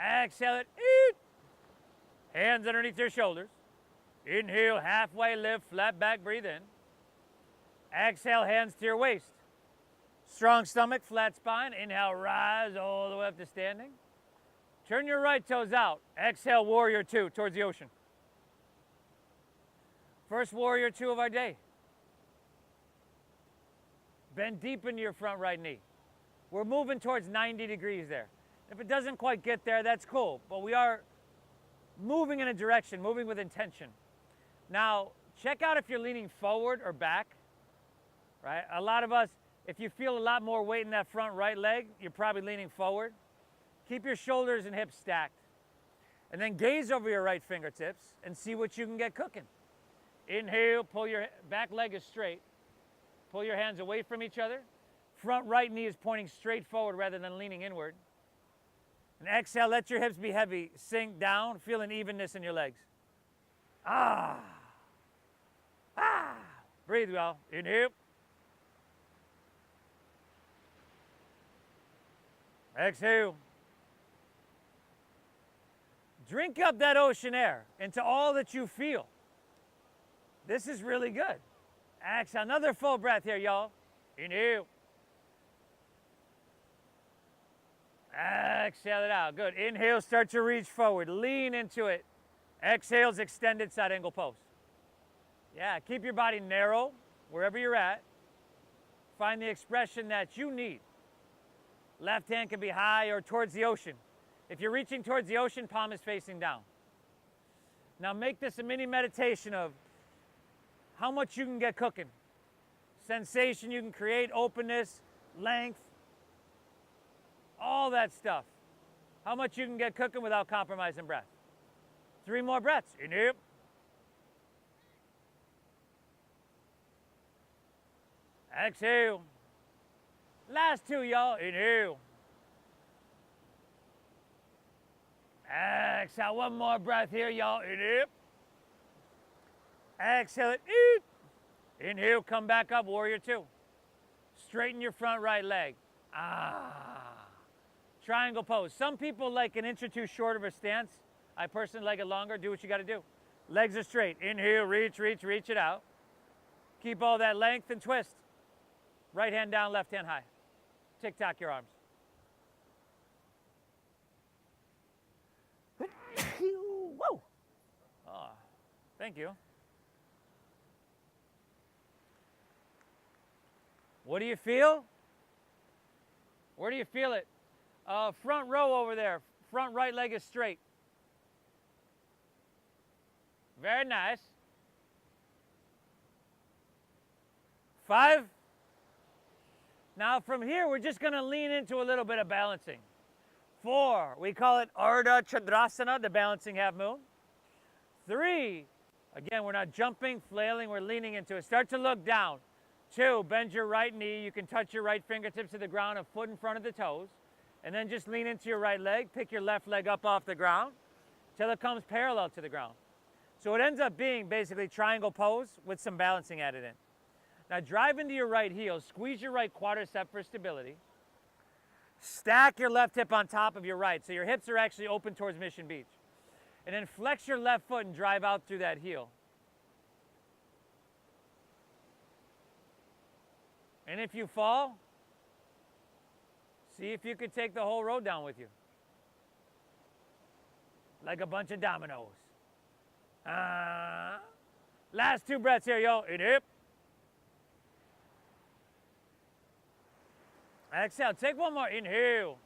Exhale it. Eat. Hands underneath your shoulders. Inhale, halfway lift, flat back, breathe in. Exhale, hands to your waist. Strong stomach, flat spine. Inhale, rise all the way up to standing. Turn your right toes out. Exhale, warrior 2 towards the ocean. First warrior 2 of our day. Bend deep into your front right knee. We're moving towards 90 degrees there. If it doesn't quite get there, that's cool. But we are moving in a direction, moving with intention. Now, check out if you're leaning forward or back, right? A lot of us, if you feel a lot more weight in that front right leg, you're probably leaning forward. Keep your shoulders and hips stacked. And then gaze over your right fingertips and see what you can get cooking. Inhale, pull your back leg is straight. Pull your hands away from each other. Front right knee is pointing straight forward rather than leaning inward. And exhale, let your hips be heavy. Sink down, feel an evenness in your legs. Ah. Ah. Breathe well. Inhale. Exhale. Drink up that ocean air into all that you feel. This is really good. Exhale, another full breath here, y'all. Inhale. Exhale it out. Good. Inhale, start to reach forward. Lean into it. Exhales, extended side angle pose. Yeah, keep your body narrow wherever you're at. Find the expression that you need. Left hand can be high or towards the ocean. If you're reaching towards the ocean, palm is facing down. Now make this a mini meditation of how much you can get cooking. Sensation you can create, openness, length, all that stuff. How much you can get cooking without compromising breath. 3 more breaths. Inhale. Exhale. Last 2, y'all. Inhale. Exhale. 1 more breath here, y'all. Inhale. Exhale it. Eat. Inhale. Come back up. Warrior 2. Straighten your front right leg. Triangle pose. Some people like an inch or 2 short of a stance. I personally like it longer. Do what you got to do. Legs are straight. Inhale. Reach, reach, reach it out. Keep all that length and twist. Right hand down, left hand high. Tick-tock your arms. Whoa. Oh, thank you. What do you feel? Where do you feel it? Front row over there. Front right leg is straight. Very nice. 5. Now from here, we're just going to lean into a little bit of balancing. 4, we call it Ardha Chandrasana, the balancing half moon. 3, again, we're not jumping, flailing, we're leaning into it. Start to look down. 2, bend your right knee. You can touch your right fingertips to the ground, a foot in front of the toes. And then just lean into your right leg. Pick your left leg up off the ground till it comes parallel to the ground. So it ends up being basically triangle pose with some balancing added in. Now drive into your right heel. Squeeze your right quadricep for stability. Stack your left hip on top of your right, so your hips are actually open towards Mission Beach. And then flex your left foot and drive out through that heel. And if you fall, see if you could take the whole road down with you. Like a bunch of dominoes. Last 2 breaths here, yo. Inhale. Exhale. Take 1 more. Inhale.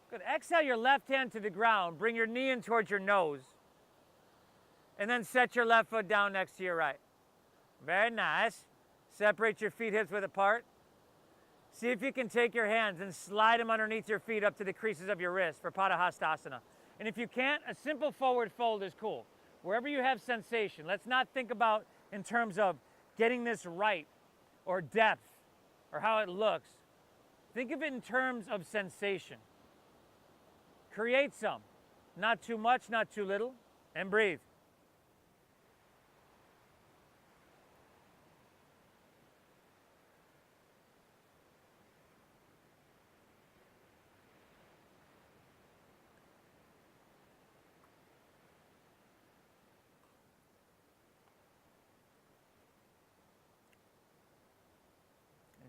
Good. Exhale your left hand to the ground. Bring your knee in towards your nose. And then set your left foot down next to your right. Very nice. Separate your feet hips width apart. See if you can take your hands and slide them underneath your feet up to the creases of your wrist for Padahastasana. And if you can't, a simple forward fold is cool. Wherever you have sensation, let's not think about in terms of getting this right or depth or how it looks. Think of it in terms of sensation. Create some. Not too much, not too little, and breathe.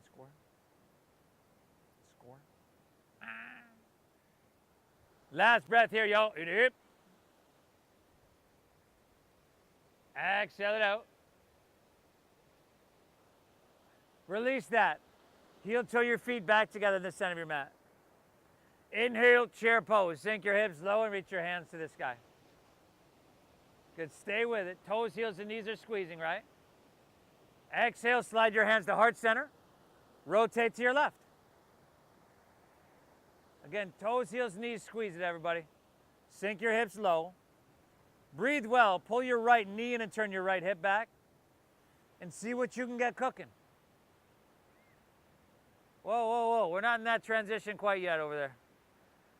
Score. Score. Last breath here, y'all. Inhale. Exhale it out. Release that. Heel toe your feet back together in the center of your mat. Inhale, chair pose. Sink your hips low and reach your hands to the sky. Good. Stay with it. Toes, heels, and knees are squeezing, right? Exhale, slide your hands to heart center. Rotate to your left. Again, toes, heels, knees, squeeze it, everybody. Sink your hips low. Breathe well. Pull your right knee in and turn your right hip back. And see what you can get cooking. Whoa, whoa, whoa. We're not in that transition quite yet over there.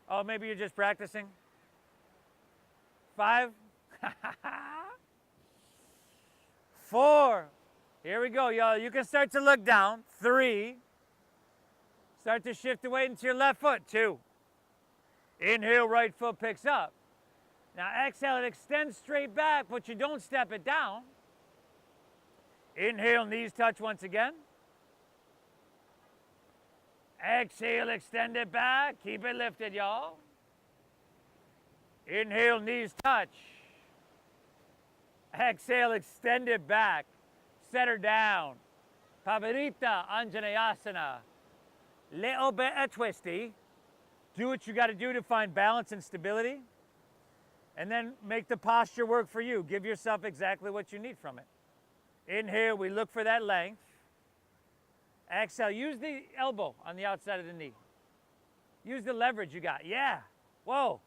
Oh, maybe you're just practicing? 5. 4. Here we go, y'all. You can start to look down. 3. Start to shift the weight into your left foot. 2. Inhale, right foot picks up. Now exhale, it extends straight back, but you don't step it down. Inhale, knees touch once again. Exhale, extend it back. Keep it lifted, y'all. Inhale, knees touch. Exhale, extend it back. Set her down. Pavarita Anjaneyasana. Little bit of twisty. Do what you got to do to find balance and stability. And then make the posture work for you. Give yourself exactly what you need from it. Inhale, we look for that length. Exhale, use the elbow on the outside of the knee. Use the leverage you got. Yeah. Whoa.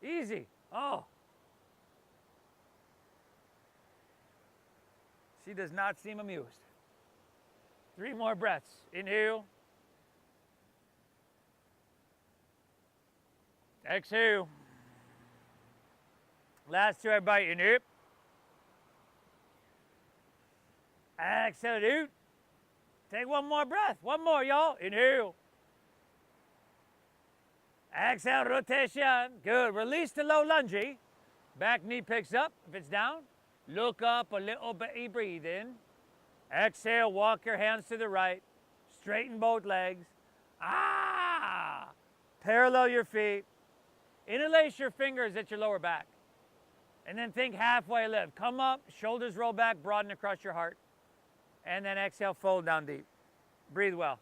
Easy. Oh. She does not seem amused. 3 more breaths. Inhale. Exhale. Last 2, everybody. Inhale. Exhale, dude. Take 1 more breath. 1 more, y'all. Inhale. Exhale, rotation. Good. Release the low lunge. Back knee picks up. If it's down, look up a little bit. Breathe in. Exhale, walk your hands to the right. Straighten both legs. Ah! Parallel your feet. Interlace your fingers at your lower back. And then think halfway lift. Come up, shoulders roll back, broaden across your heart. And then exhale, fold down deep. Breathe well.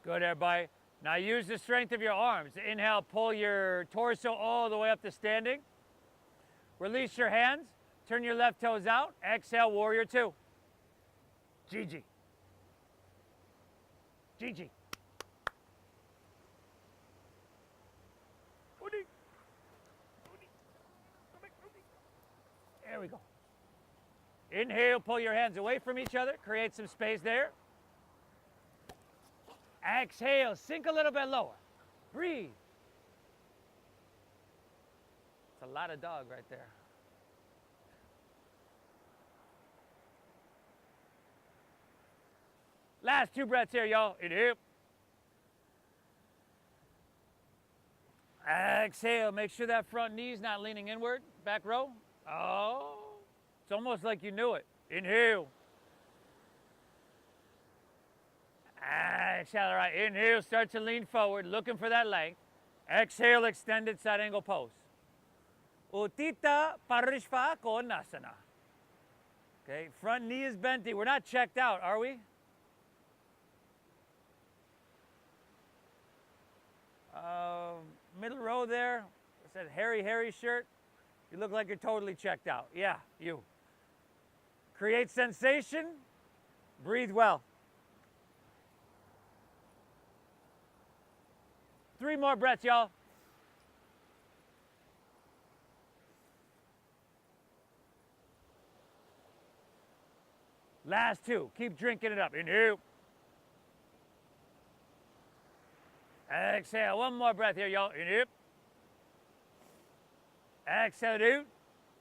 Good, everybody. Now use the strength of your arms. Inhale, pull your torso all the way up to standing. Release your hands. Turn your left toes out. Exhale, warrior 2. Gigi. Gigi. There we go. Inhale, pull your hands away from each other. Create some space there. Exhale, sink a little bit lower. Breathe. It's a lot of dog right there. Last 2 breaths here, y'all. Inhale. Exhale. Make sure that front knee's not leaning inward. Back row. Oh, it's almost like you knew it. Inhale. Exhale. All right. Inhale. Start to lean forward, looking for that length. Exhale. Extended side angle pose. Uttita Parishva Konasana. Okay. Front knee is bent. We're not checked out, are we? Middle row there. It said Harry shirt. You look like you're totally checked out. Yeah, you. Create sensation. Breathe well. 3 more breaths, y'all. Last 2. Keep drinking it up. Inhale. Exhale. 1 more breath here, y'all. Inhale. Exhale, dude.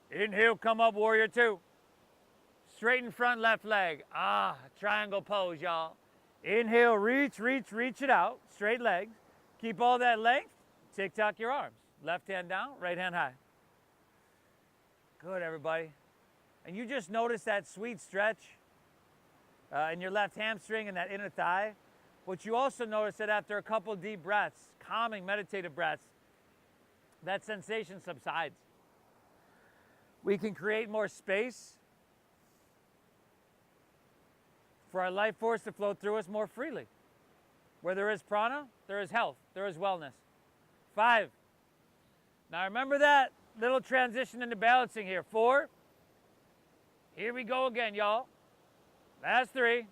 Inhale, come up, warrior 2. Straighten front left leg. Triangle pose, y'all. Inhale, reach it out. Straight legs. Keep all that length. Tick-tock your arms. Left hand down, right hand high. Good, everybody. And you just notice that sweet stretch in your left hamstring and that inner thigh. But you also notice that after a couple deep breaths, calming, meditative breaths, that sensation subsides. We can create more space for our life force to flow through us more freely. Where there is prana, there is health, there is wellness. 5. Now remember that little transition into balancing here. 4. Here we go again, y'all. Last 3.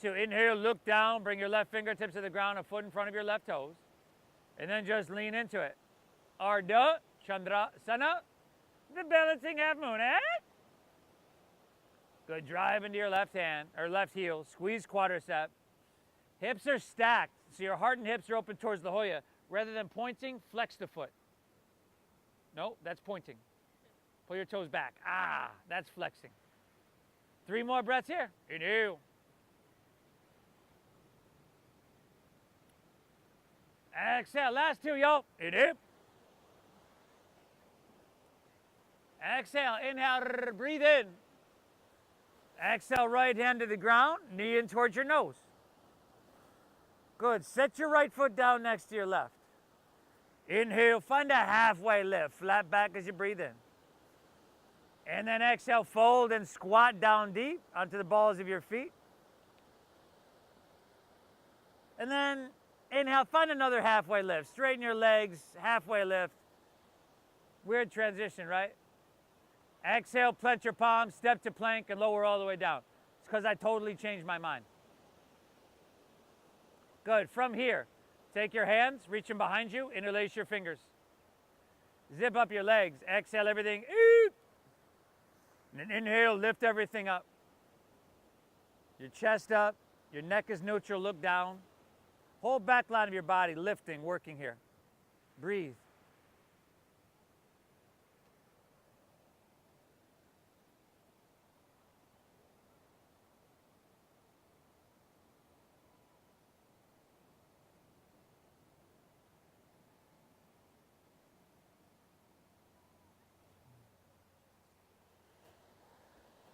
2. Inhale, look down, bring your left fingertips to the ground, a foot in front of your left toes. And then just lean into it. Ardha Chandrasana, the balancing half moon. Good. Drive into your left hand, or left heel. Squeeze quadricep. Hips are stacked, so your heart and hips are open towards the Hoya. Rather than pointing, flex the foot. No, that's pointing. Pull your toes back. That's flexing. 3 more breaths here. Inhale. Exhale. Last 2, y'all. Inhale. Exhale. Inhale. Breathe in. Exhale. Right hand to the ground. Knee in towards your nose. Good. Set your right foot down next to your left. Inhale. Find a halfway lift. Flat back as you breathe in. And then exhale. Fold and squat down deep onto the balls of your feet. And then inhale, find another halfway lift. Straighten your legs, halfway lift. Weird transition, right? Exhale, plant your palms, step to plank, and lower all the way down. It's because I totally changed my mind. Good. From here, take your hands, reach them behind you, interlace your fingers. Zip up your legs. Exhale everything. And then inhale, lift everything up. Your chest up, your neck is neutral, look down. Whole back line of your body lifting, working here. Breathe.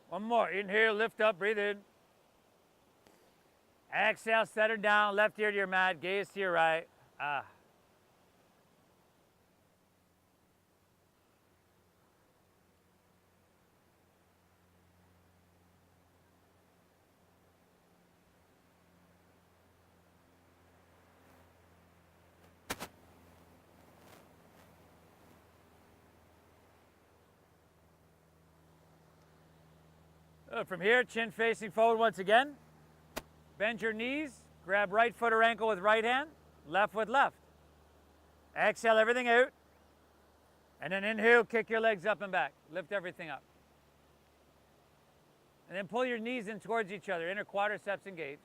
One more. Inhale, lift up, breathe in. Exhale, set her down, left ear to your mat, gaze to your right. From here, chin facing forward once again. Bend your knees, grab right foot or ankle with right hand, left with left. Exhale everything out. And then inhale, kick your legs up and back. Lift everything up. And then pull your knees in towards each other, inner quadriceps engaged.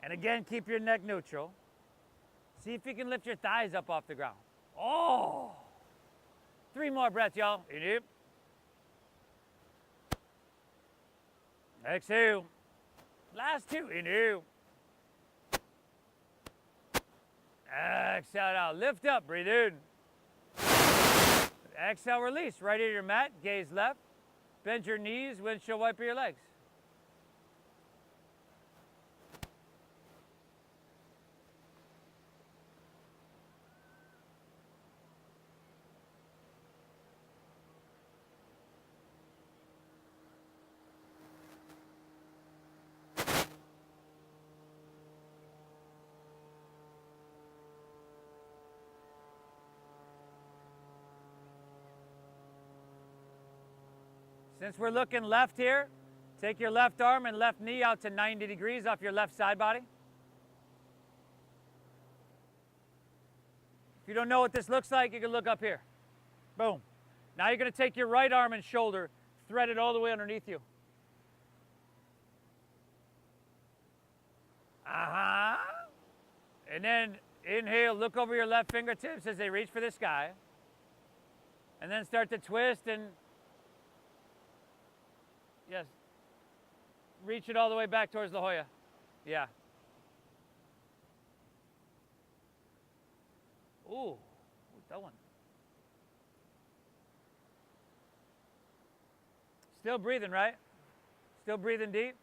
And again, keep your neck neutral. See if you can lift your thighs up off the ground. 3 more breaths, y'all. Inhale. Exhale. Last two. Inhale. Exhale out. Lift up. Breathe in. Exhale, release. Right ear your mat. Gaze left. Bend your knees. Windshield wiper your legs. Since we're looking left here, take your left arm and left knee out to 90 degrees off your left side body. If you don't know what this looks like, you can look up here. Boom. Now you're going to take your right arm and shoulder, thread it all the way underneath you. And then inhale, look over your left fingertips as they reach for the sky. And then start to twist and yes. Reach it all the way back towards La Jolla. Yeah. Ooh, that one. Still breathing, right? Still breathing deep?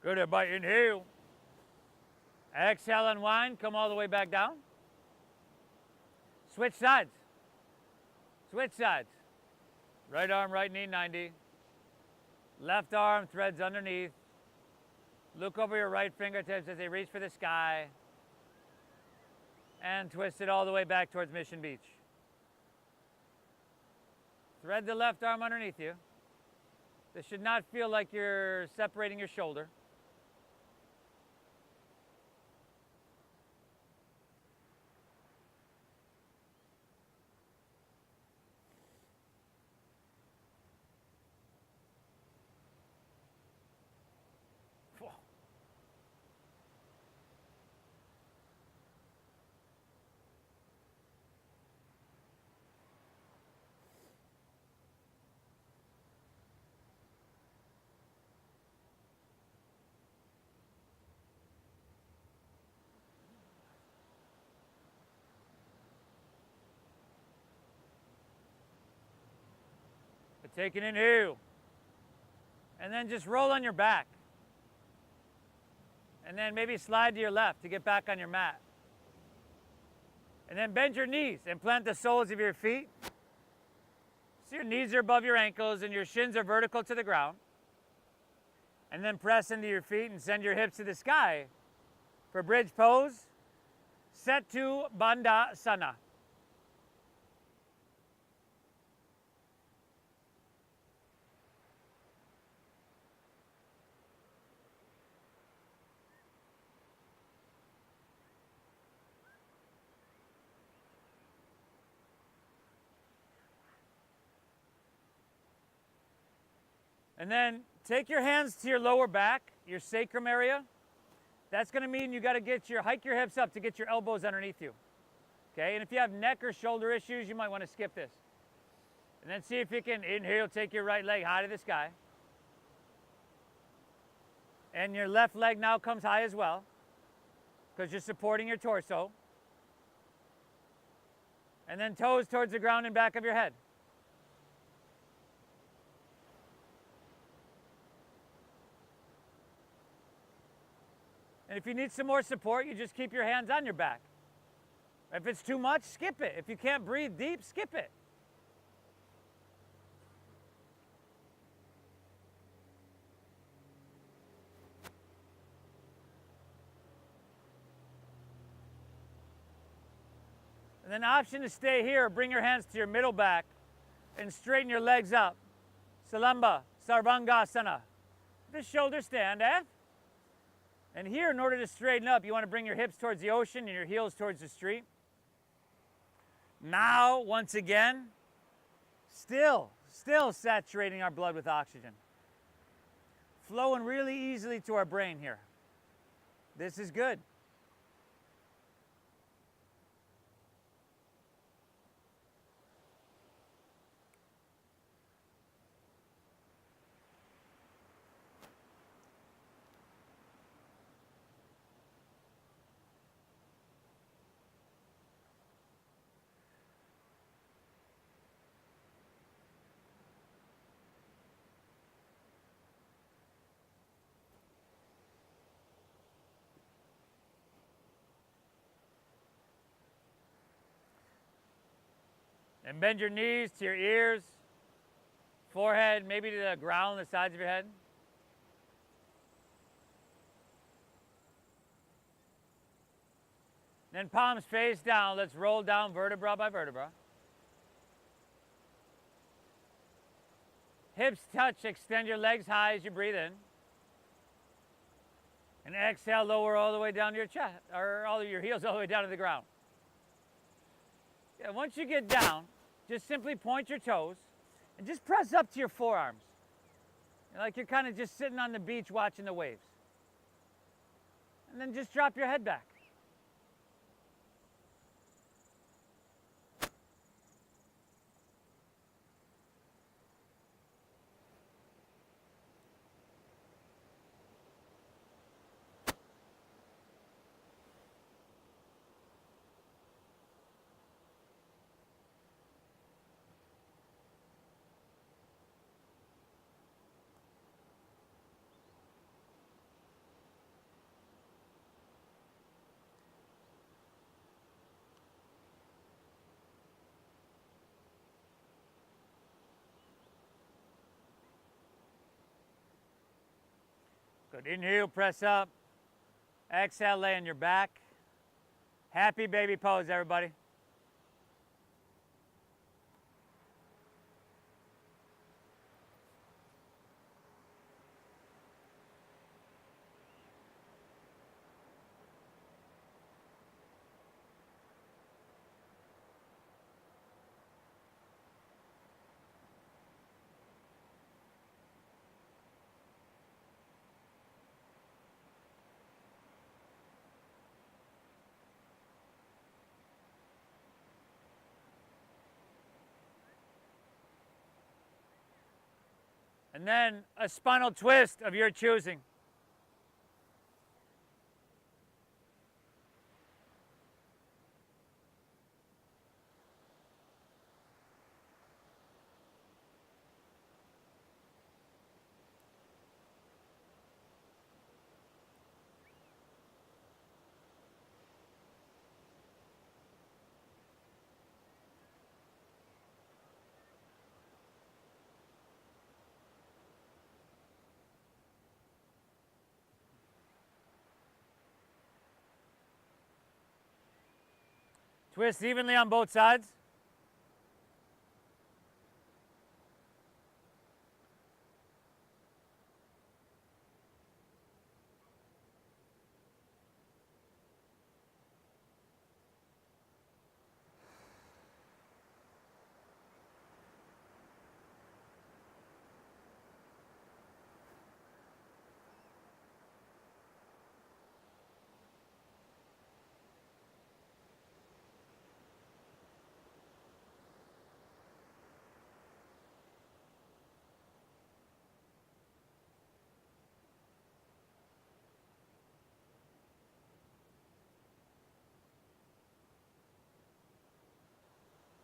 Good, everybody. Inhale. Exhale, unwind. Come all the way back down. Switch sides. Switch sides. Right arm, right knee, 90. Left arm, threads underneath. Look over your right fingertips as they reach for the sky. And twist it all the way back towards Mission Beach. Thread the left arm underneath you. This should not feel like you're separating your shoulder. Take an inhale. And then just roll on your back. And then maybe slide to your left to get back on your mat. And then bend your knees and plant the soles of your feet. So your knees are above your ankles and your shins are vertical to the ground. And then press into your feet and send your hips to the sky for bridge pose. Setu Bandhasana. And then take your hands to your lower back, your sacrum area. That's going to mean you got to hike your hips up to get your elbows underneath you. Okay, and if you have neck or shoulder issues, you might want to skip this. And then see if you can inhale, take your right leg high to the sky. And your left leg now comes high as well, because you're supporting your torso. And then toes towards the ground and back of your head. And if you need some more support, you just keep your hands on your back. If it's too much, skip it. If you can't breathe deep, skip it. And then the option to stay here, bring your hands to your middle back and straighten your legs up. Salamba, Sarvangasana. the shoulder stand, eh? And here, in order to straighten up, you want to bring your hips towards the ocean and your heels towards the street. Now, once again, still saturating our blood with oxygen. Flowing really easily to our brain here. This is good. And bend your knees to your ears, forehead, maybe to the ground on the sides of your head. Then palms face down. Let's roll down vertebra by vertebra. Hips touch, extend your legs high as you breathe in. And exhale, lower all the way down to your chest, or all of your heels all the way down to the ground. Yeah, once you get down, just simply point your toes and just press up to your forearms. Like you're kind of just sitting on the beach watching the waves. And then just drop your head back. Good. Inhale, press up. Exhale, lay on your back. Happy baby pose, everybody. And then a spinal twist of your choosing. Twist evenly on both sides.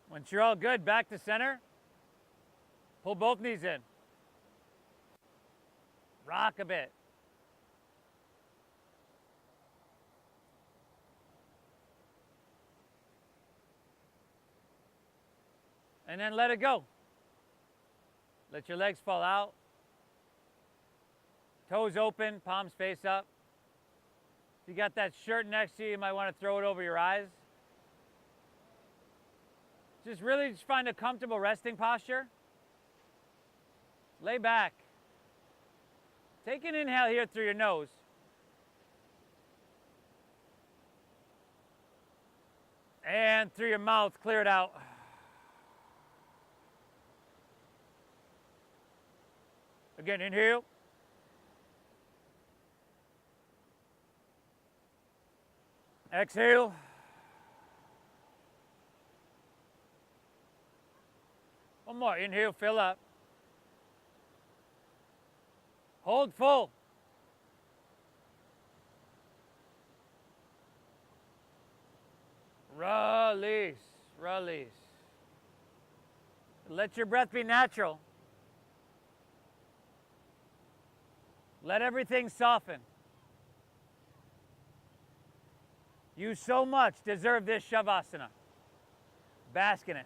Once you're all good, back to center. Pull both knees in. Rock a bit. And then let it go. Let your legs fall out. Toes open, palms face up. If you got that shirt next to you, you might want to throw it over your eyes. Just really find a comfortable resting posture. Lay back. Take an inhale here through your nose. And through your mouth, clear it out. Again, inhale. Exhale. One more. Inhale, fill up. Hold full. Release. Release. Let your breath be natural. Let everything soften. You so much deserve this Shavasana. Bask in it.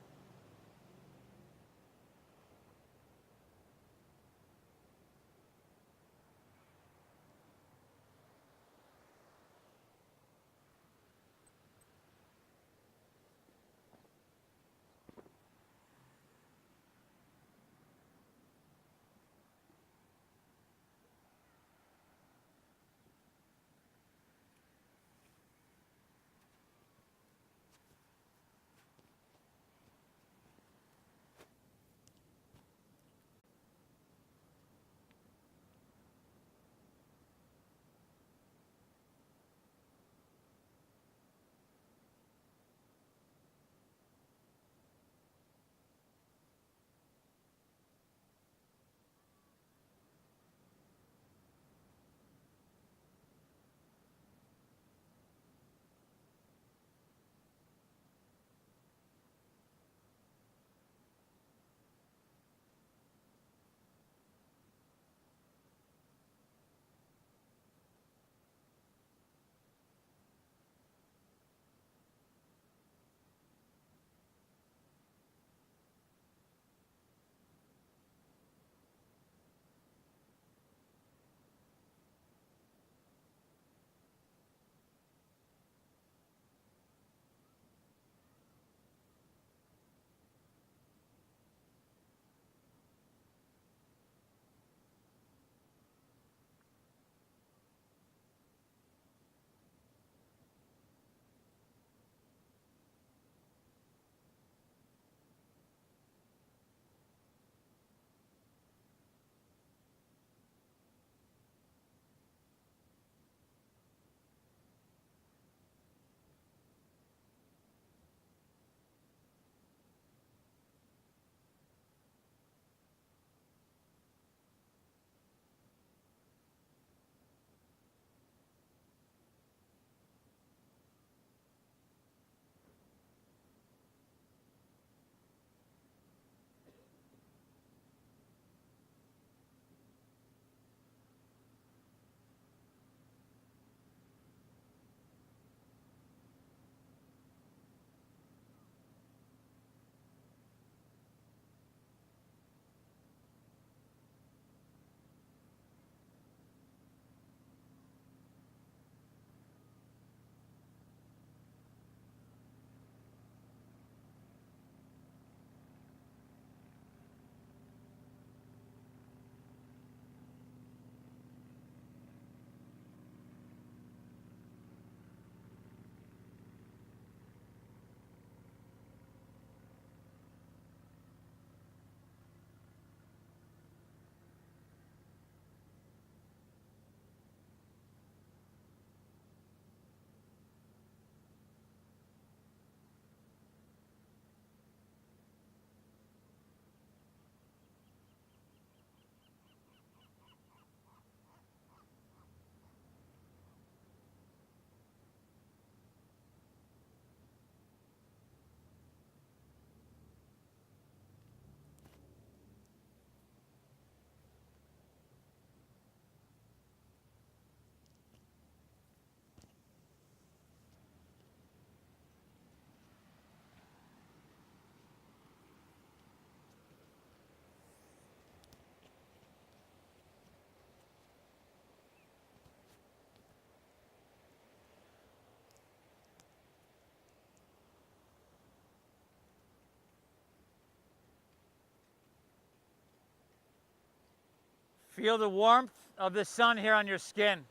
Feel the warmth of the sun here on your skin.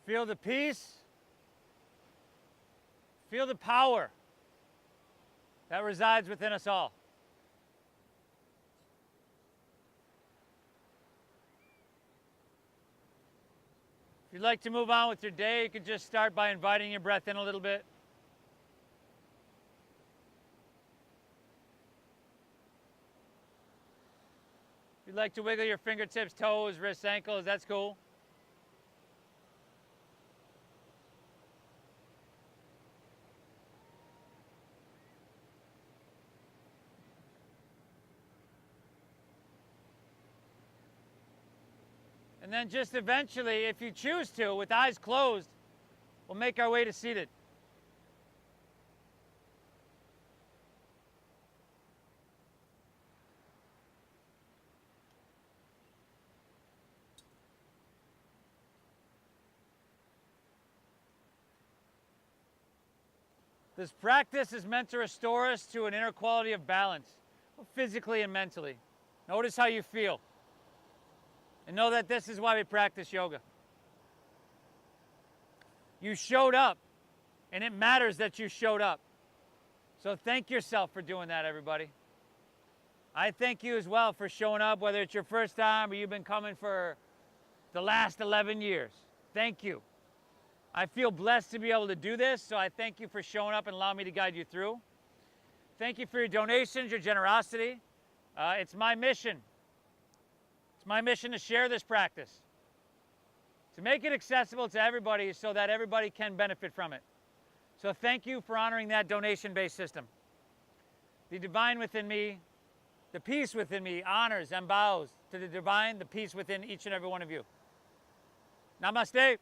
Feel the peace. Feel the power that resides within us all. If you'd like to move on with your day, you could just start by inviting your breath in a little bit. If you'd like to wiggle your fingertips, toes, wrists, ankles, that's cool. And then just eventually, if you choose to, with eyes closed, we'll make our way to seated. This practice is meant to restore us to an inner quality of balance, physically and mentally. Notice how you feel. And know that this is why we practice yoga. You showed up, and it matters that you showed up. So thank yourself for doing that, everybody. I thank you as well for showing up, whether it's your first time or you've been coming for the last 11 years. Thank you. I feel blessed to be able to do this, so I thank you for showing up and allowing me to guide you through. Thank you for your donations, your generosity. It's my mission. It's my mission to share this practice, to make it accessible to everybody so that everybody can benefit from it. So thank you for honoring that donation-based system. The divine within me, the peace within me honors and bows to the divine, the peace within each and every one of you. Namaste.